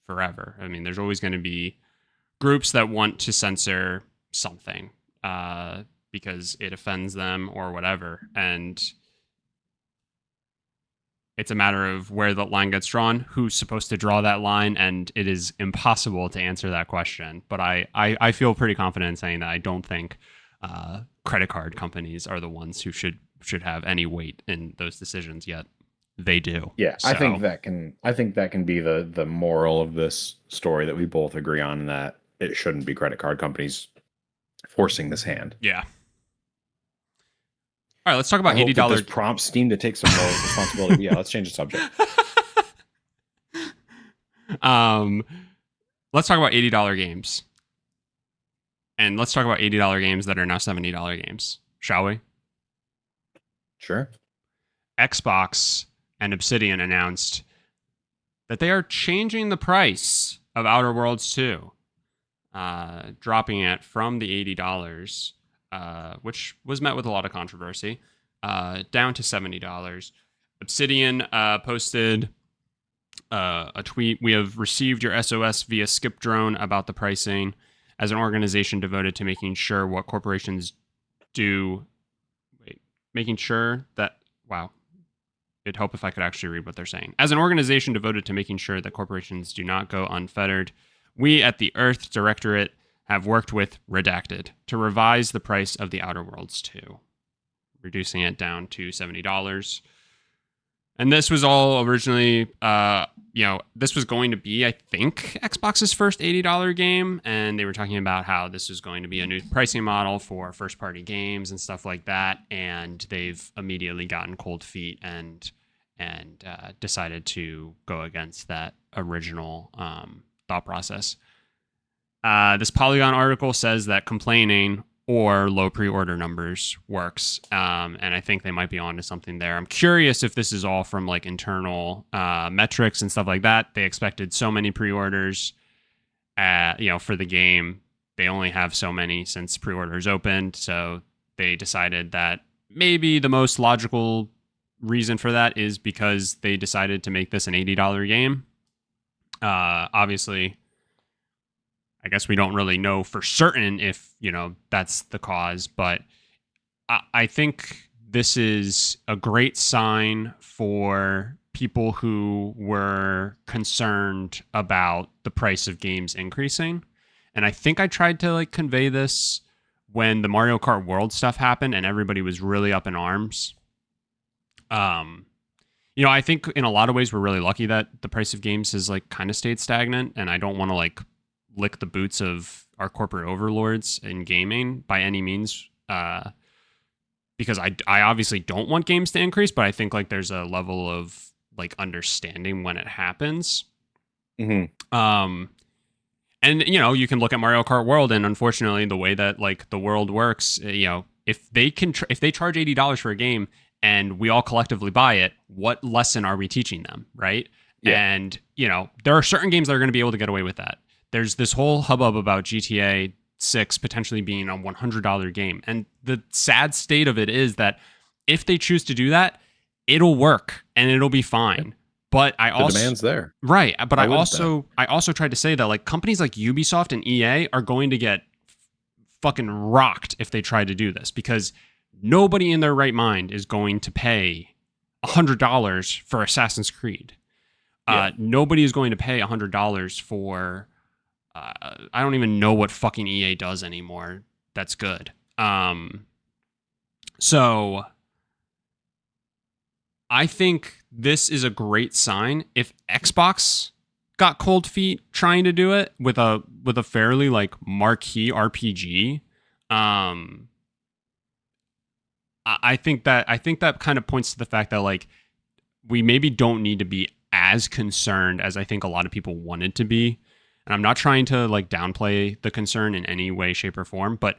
forever. I mean, there's always going to be groups that want to censor something because it offends them or whatever. And it's a matter of where the line gets drawn, who's supposed to draw that line, and it is impossible to answer that question. But I feel pretty confident in saying that I don't think credit card companies are the ones who should have any weight in those decisions, yet they do. Yeah, So, I think that can be the moral of this story that we both agree on, that it shouldn't be credit card companies forcing this hand. yeah. All right, let's talk about I hope that $80. this prompts Steam to take some more responsibility. Yeah, let's change the subject. Let's talk about $80 games. And let's talk about $80 games that are now $70 games, shall we? Sure. Xbox and Obsidian announced that they are changing the price of Outer Worlds 2, dropping it from the $80, which was met with a lot of controversy, down to $70. Obsidian posted a tweet. We have received your SOS via Skip Drone about the pricing. As an organization devoted to making sure what corporations do, making sure that, wow, it'd help if I could actually read what they're saying. As an organization devoted to making sure that corporations do not go unfettered, we at the Earth Directorate have worked with Redacted to revise the price of the Outer Worlds 2, reducing it down to $70. And this was all originally, this was going to be, I think, Xbox's first $80 game. And they were talking about how this was going to be a new pricing model for first-party games and stuff like that. And they've immediately gotten cold feet and decided to go against that original thought process. This Polygon article says that complaining or low pre-order numbers works. And I think they might be onto something there. I'm curious if this is all from like internal metrics and stuff like that. They expected so many pre-orders, for the game. They only have so many since pre-orders opened. So they decided that maybe the most logical reason for that is because they decided to make this an $80 game. Obviously, I guess we don't really know for certain if, that's the cause, but I think this is a great sign for people who were concerned about the price of games increasing. And I think I tried to convey this when the Mario Kart World stuff happened and everybody was really up in arms. I think in a lot of ways we're really lucky that the price of games has kind of stayed stagnant, and I don't want to lick the boots of our corporate overlords in gaming by any means, because I obviously don't want games to increase, but I think there's a level of understanding when it happens. Mm-hmm. And you can look at Mario Kart World, and unfortunately the way that the world works, if they if they charge $80 for a game and we all collectively buy it, what lesson are we teaching them, right? Yeah. And there are certain games that are going to be able to get away with that. There's this whole hubbub about GTA 6 potentially being a $100 game. And the sad state of it is that if they choose to do that, it'll work and it'll be fine. But the demand's there. Right. But I also tried to say that companies like Ubisoft and EA are going to get fucking rocked if they try to do this, because nobody in their right mind is going to pay $100 for Assassin's Creed. Yeah. Nobody is going to pay $100 for... I don't even know what fucking EA does anymore. That's good. So I think this is a great sign. If Xbox got cold feet trying to do it with a fairly marquee RPG, I think that kind of points to the fact that we maybe don't need to be as concerned as I think a lot of people wanted to be. And I'm not trying to downplay the concern in any way, shape, or form, but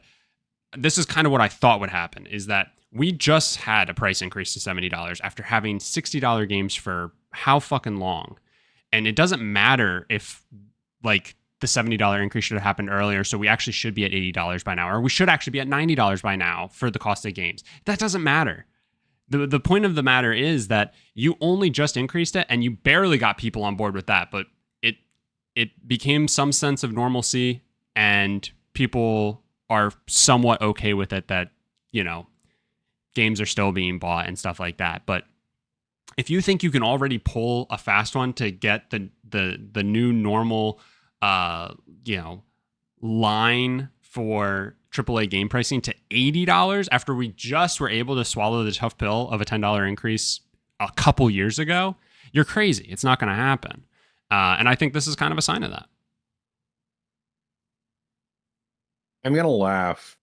this is kind of what I thought would happen, is that we just had a price increase to $70 after having $60 games for how fucking long. And it doesn't matter if the $70 increase should have happened earlier, so we actually should be at $80 by now, or we should actually be at $90 by now for the cost of games. That doesn't matter. The point of the matter is that you only just increased it and you barely got people on board with that, but it became some sense of normalcy and people are somewhat okay with it, that, games are still being bought and stuff like that. But if you think you can already pull a fast one to get the new normal, line for AAA game pricing to $80 after we just were able to swallow the tough pill of a $10 increase a couple years ago, you're crazy. It's not going to happen. And I think this is kind of a sign of that. I'm going to laugh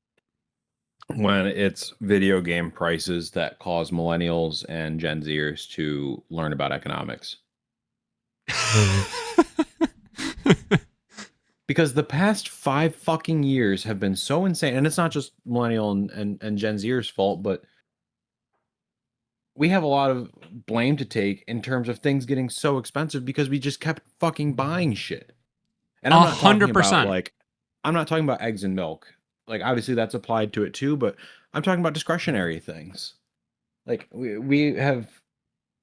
when it's video game prices that cause millennials and Gen Zers to learn about economics. because the past 5 fucking years have been so insane, and it's not just millennial and Gen Zers fault, but we have a lot of blame to take in terms of things getting so expensive because we just kept fucking buying shit. And I'm not talking about 100%. I'm not talking about eggs and milk. Like obviously that's applied to it too, but I'm talking about discretionary things. Like we have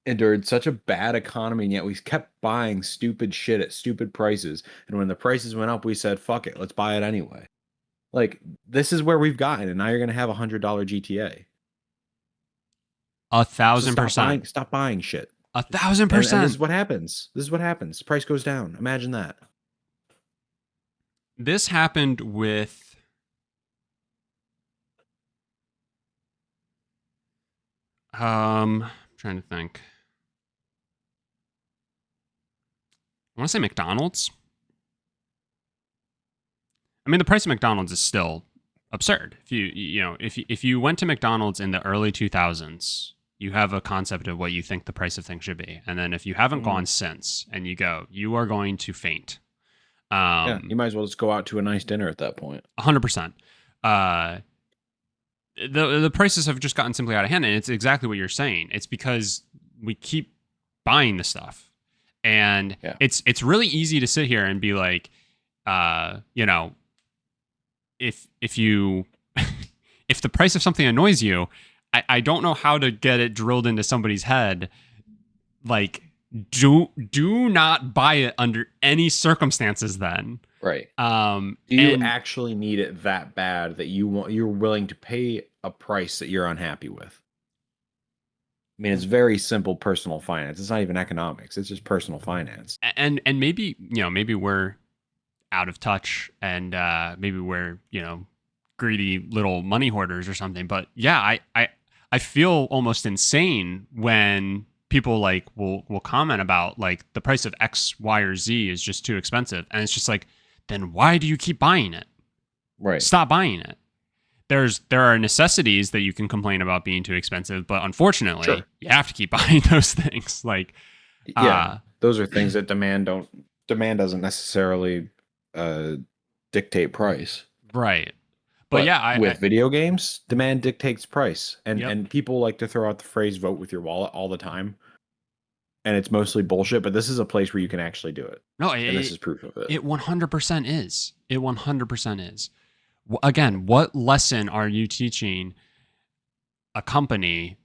endured such a bad economy, and yet we kept buying stupid shit at stupid prices. And when the prices went up, we said, "Fuck it, let's buy it anyway." Like this is where we've gotten, and now you're gonna have $100 GTA. A So thousand percent. stop buying shit. A thousand And this percent. is what happens. This is what happens. Price goes down. Imagine that. This happened with I'm trying to think. I want to say McDonald's. I mean, the price of McDonald's is still absurd. If you went to McDonald's in the early 2000s, you have a concept of what you think the price of things should be. And then if you haven't gone since and you go, you are going to faint. Yeah, you might as well just go out to a nice dinner at that point. 100%. The prices have just gotten simply out of hand, and it's exactly what you're saying. It's because we keep buying the stuff, and it's really easy to sit here and be like, if you if the price of something annoys you, I don't know how to get it drilled into somebody's head. Like, do not buy it under any circumstances. Then, right? Do you actually need it that bad that you're willing to pay a price that you're unhappy with? I mean, it's very simple personal finance. It's not even economics. It's just personal finance. And maybe we're out of touch, and maybe we're greedy little money hoarders or something. But yeah, I feel almost insane when people like will comment about like the price of X, Y, or Z is just too expensive, and it's just like, then why do you keep buying it? Right. Stop buying it. There are necessities that you can complain about being too expensive, but unfortunately, you have to keep buying those things. Like, those are things that demand doesn't necessarily dictate price. Right. But with video games, demand dictates price. And people like to throw out the phrase "vote with your wallet" all the time. And it's mostly bullshit, but this is a place where you can actually do it. No, and this is proof of it. It 100% is. It 100% is. Again, what lesson are you teaching a company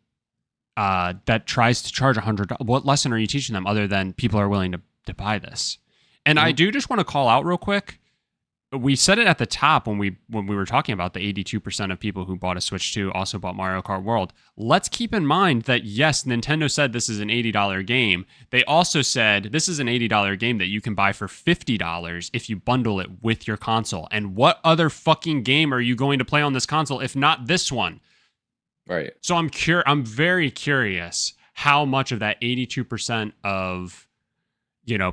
that tries to charge $100? What lesson are you teaching them other than people are willing to buy this? And I do just want to call out real quick. We said it at the top when we were talking about the 82% of people who bought a Switch 2 also bought Mario Kart World. Let's keep in mind that yes, Nintendo said this is an $80 game. They also said this is an $80 game that you can buy for $50 if you bundle it with your console. And what other fucking game are you going to play on this console if not this one? Right. So I'm very curious how much of that 82% of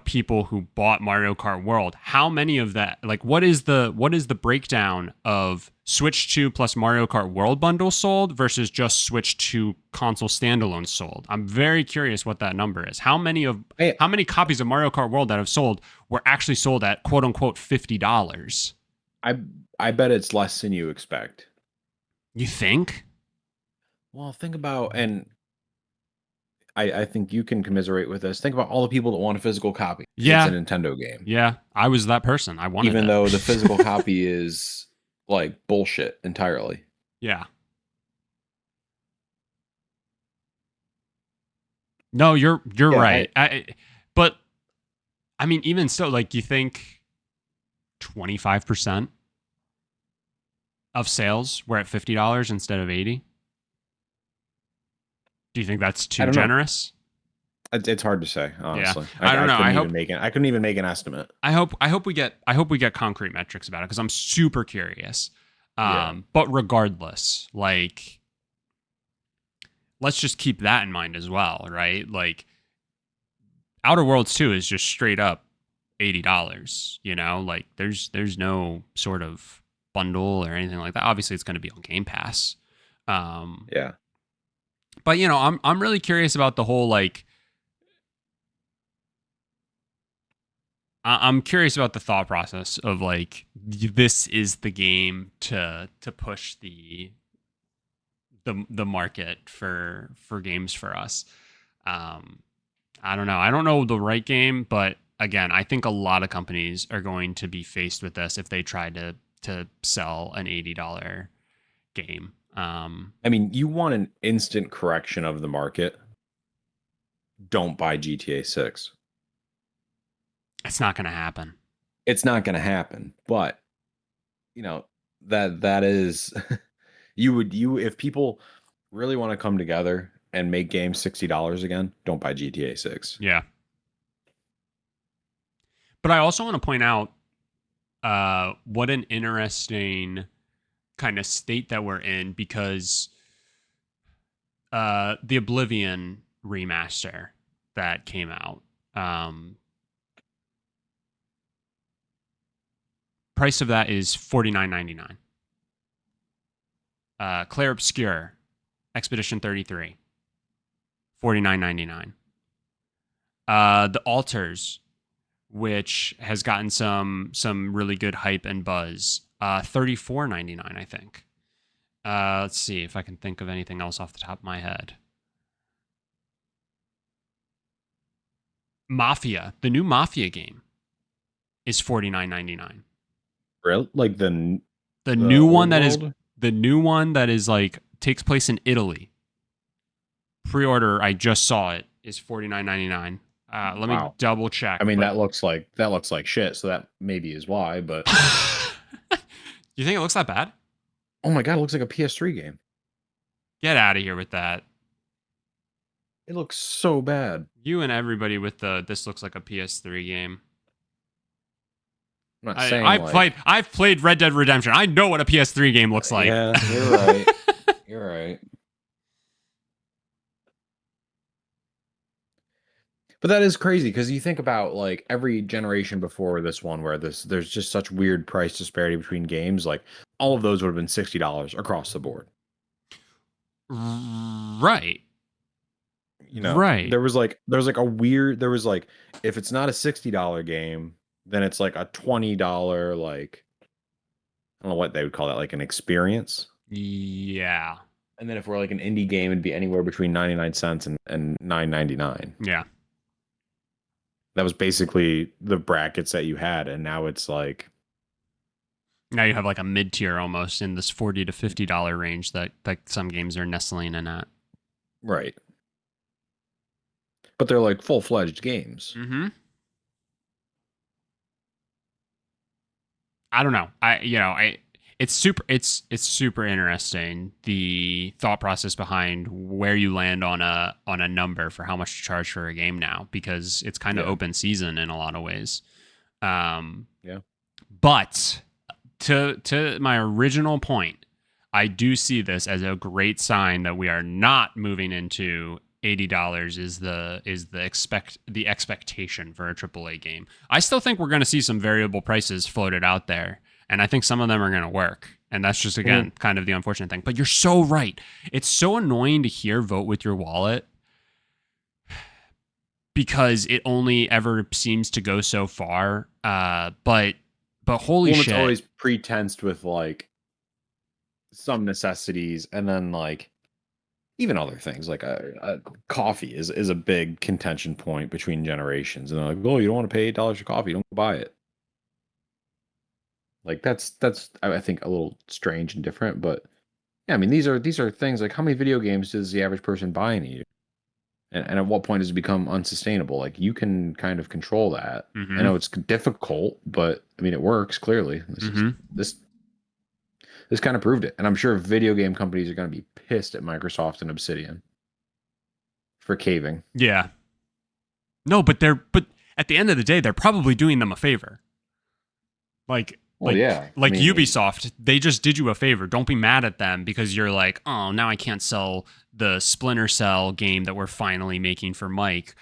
people who bought Mario Kart World, how many of that, like, what is the breakdown of Switch 2 plus Mario Kart World bundle sold versus just Switch 2 console standalone sold? I'm very curious what that number is. How many copies of Mario Kart World that have sold were actually sold at quote unquote $50? I bet it's less than you expect. You think? Well, think about, and I think you can commiserate with this. Think about all the people that want a physical copy. Yeah. It's a Nintendo game. Yeah, I was that person. I wanted even though the physical copy is like bullshit entirely. Yeah. No, you're right. But I mean, even still, like, you think 25% of sales were at $50 instead of $80? Do you think that's too generous? It's hard to say, honestly. Yeah. I don't know. I couldn't even make an estimate. I hope we get concrete metrics about it because I'm super curious. But regardless, like, let's just keep that in mind as well, right? Like, Outer Worlds 2 is just straight up $80. Like, there's no sort of bundle or anything like that. Obviously, it's going to be on Game Pass. Yeah. But I'm really curious about the whole, like, I'm curious about the thought process of like this is the game to push the market for games for us. Um, I don't know. I don't know the right game, but again, I think a lot of companies are going to be faced with this if they try to sell an $80 game. I mean, you want an instant correction of the market. Don't buy GTA 6. It's not going to happen. It's not going to happen, but that is you if people really want to come together and make games $60 again, don't buy GTA 6. Yeah. But I also want to point out what an interesting kind of state that we're in, because the Oblivion remaster that came out, price of that is $49.99. Clair Obscur Expedition 33, $49.99. The Altars, which has gotten some really good hype and buzz, $34.99, I think. Let's see if I can think of anything else off the top of my head. Mafia, the new Mafia game, is $49.99. Really? Like the new one that world? is the new one that is like takes place in Italy. Pre-order, I just saw it, is $49.99. Let me double check. I mean, that looks like shit, so that maybe is why, but you think it looks that bad? Oh my god, it looks like a PS3 game. Get out of here with that. It looks so bad. You and everybody with this looks like a PS3 game. I'm not saying I've played Red Dead Redemption. I know what a PS3 game looks like. Yeah, you're right. You're right. But that is crazy because you think about like every generation before this one where there's just such weird price disparity between games. Like all of those would have been $60 across the board. Right. Right. There was like if it's not a $60 game, then it's like a $20 like I don't know what they would call that, like an experience. Yeah. And then if we're like an indie game, it'd be anywhere between 99 cents and $9.99. Yeah. That was basically the brackets that you had, and now it's like now you have like a mid-tier almost in this $40 to $50 range that some games are nestling in at. Right. But they're like full-fledged games. Mm-hmm. I don't know. It's super interesting, the thought process behind where you land on a number for how much to charge for a game now, because it's kind of open season in a lot of ways. Yeah. But to my original point, I do see this as a great sign that we are not moving into $80 is the expectation for a AAA game. I still think we're going to see some variable prices floated out there, and I think some of them are going to work. And that's just, again, kind of the unfortunate thing. But you're so right. It's so annoying to hear vote with your wallet because it only ever seems to go so far. But holy shit. It's always pretensed with like some necessities, and then like even other things like a coffee is a big contention point between generations. And they're like, oh, you don't want to pay $8 for coffee, don't buy it. Like that's I think a little strange and different, but yeah, I mean these are things like how many video games does the average person buy in a year? And at what point does it become unsustainable? Like you can kind of control that. Mm-hmm. I know it's difficult, but I mean it works clearly. This kind of proved it. And I'm sure video game companies are going to be pissed at Microsoft and Obsidian for caving. Yeah. No, but at the end of the day, they're probably doing them a favor. Ubisoft, they just did you a favor. Don't be mad at them because you're like, oh, now I can't sell the Splinter Cell game that we're finally making for Mike.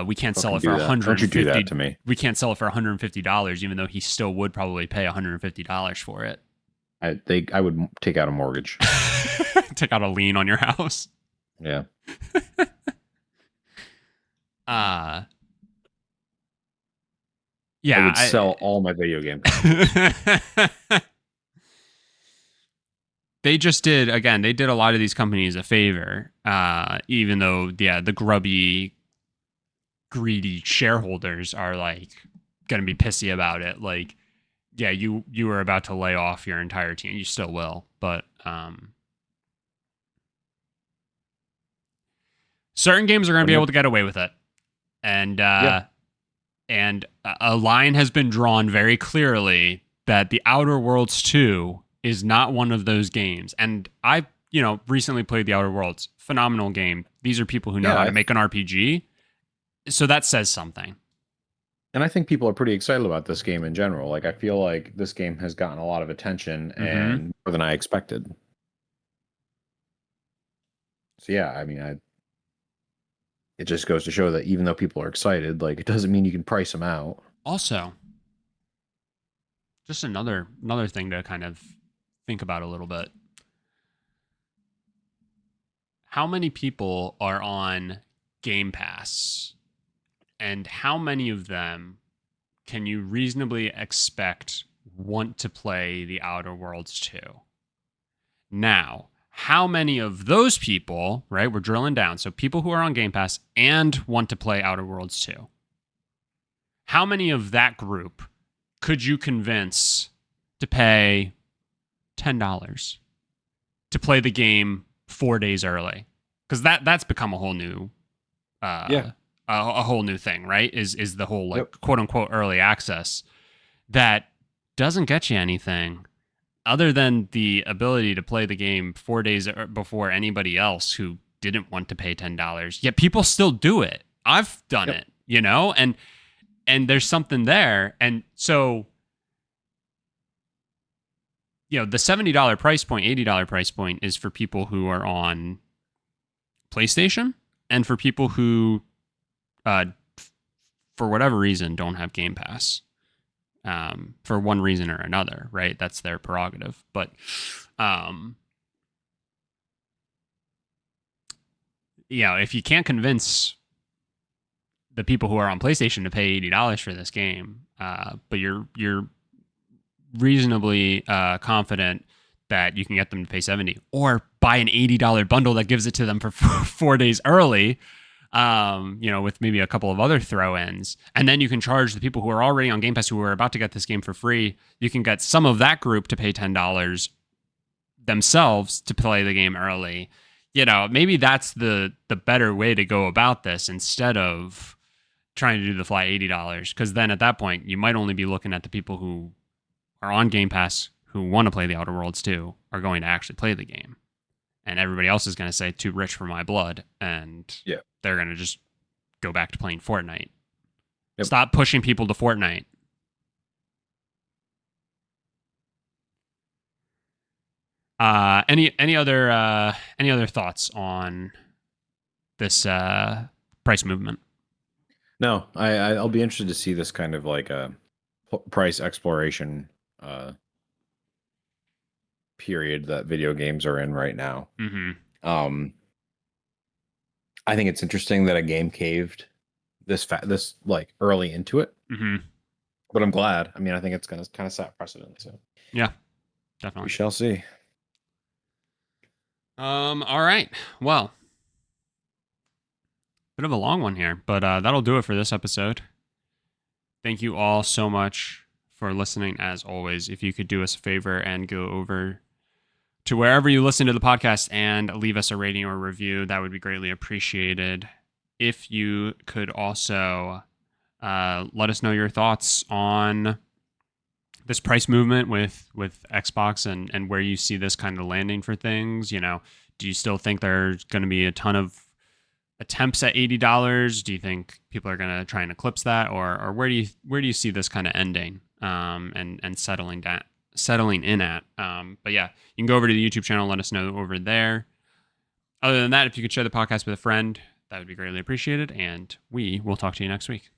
We can't sell it for $150. Don't you do that to me. We can't sell it for $150, even though he still would probably pay $150 for it. I would take out a mortgage. Take out a lien on your house. Yeah. I Yeah, would sell all my video game. they just did, again, they did a lot of these companies a favor, even though, yeah, the grubby, greedy shareholders are like going to be pissy about it. Like, yeah, you were about to lay off your entire team. You still will, but certain games are going to be able to get away with it. And Yeah. and a line has been drawn very clearly that The Outer Worlds 2 is not one of those games. And I, recently played The Outer Worlds. Phenomenal game. These are people who know how to make an RPG. So that says something. And I think people are pretty excited about this game in general. Like, I feel like this game has gotten a lot of attention and more than I expected. So yeah, I mean, it just goes to show that even though people are excited, like, it doesn't mean you can price them out. Also, just another thing to kind of think about a little bit. How many people are on Game Pass, and how many of them can you reasonably expect want to play The Outer Worlds 2? Now, how many of those people, right? We're drilling down. So people who are on Game Pass and want to play Outer Worlds 2. How many of that group could you convince to pay $10 to play the game 4 days early? Because that's become a whole new a whole new thing, right? Is the whole quote unquote early access that doesn't get you anything other than the ability to play the game 4 days before anybody else who didn't want to pay $10. Yet people still do it. I've done it, and there's something there. And so, the $70 price point, $80 price point is for people who are on PlayStation and for people who, for whatever reason, don't have Game Pass. For one reason or another, right? That's their prerogative. But, if you can't convince the people who are on PlayStation to pay $80 for this game, but you're reasonably confident that you can get them to pay $70 or buy an $80 bundle that gives it to them for 4 days early, with maybe a couple of other throw-ins. And then you can charge the people who are already on Game Pass who are about to get this game for free. You can get some of that group to pay $10 themselves to play the game early. Maybe that's the better way to go about this instead of trying to do the flat $80. Because then at that point, you might only be looking at the people who are on Game Pass who want to play The Outer Worlds 2 are going to actually play the game. And everybody else is going to say, too rich for my blood. And they're going to just go back to playing Fortnite. Yep. Stop pushing people to Fortnite. Any other thoughts on this price movement? No, I'll be interested to see this kind of like a price exploration period that video games are in right now. I think it's interesting that a game caved this like early into it. But I'm glad. I mean, I think it's going to kind of set precedent. So yeah, definitely. We shall see. All right. Well, bit of a long one here, but that'll do it for this episode. Thank you all so much for listening. As always, if you could do us a favor and go over to wherever you listen to the podcast and leave us a rating or review, that would be greatly appreciated. If you could also let us know your thoughts on this price movement with Xbox and where you see this kind of landing for things. Do you still think there's going to be a ton of attempts at $80? Do you think people are going to try and eclipse that, or where do you see this kind of ending and settling in at? But yeah, you can go over to the YouTube channel and let us know over there. Other than that, if you could share the podcast with a friend, that would be greatly appreciated, and we will talk to you next week.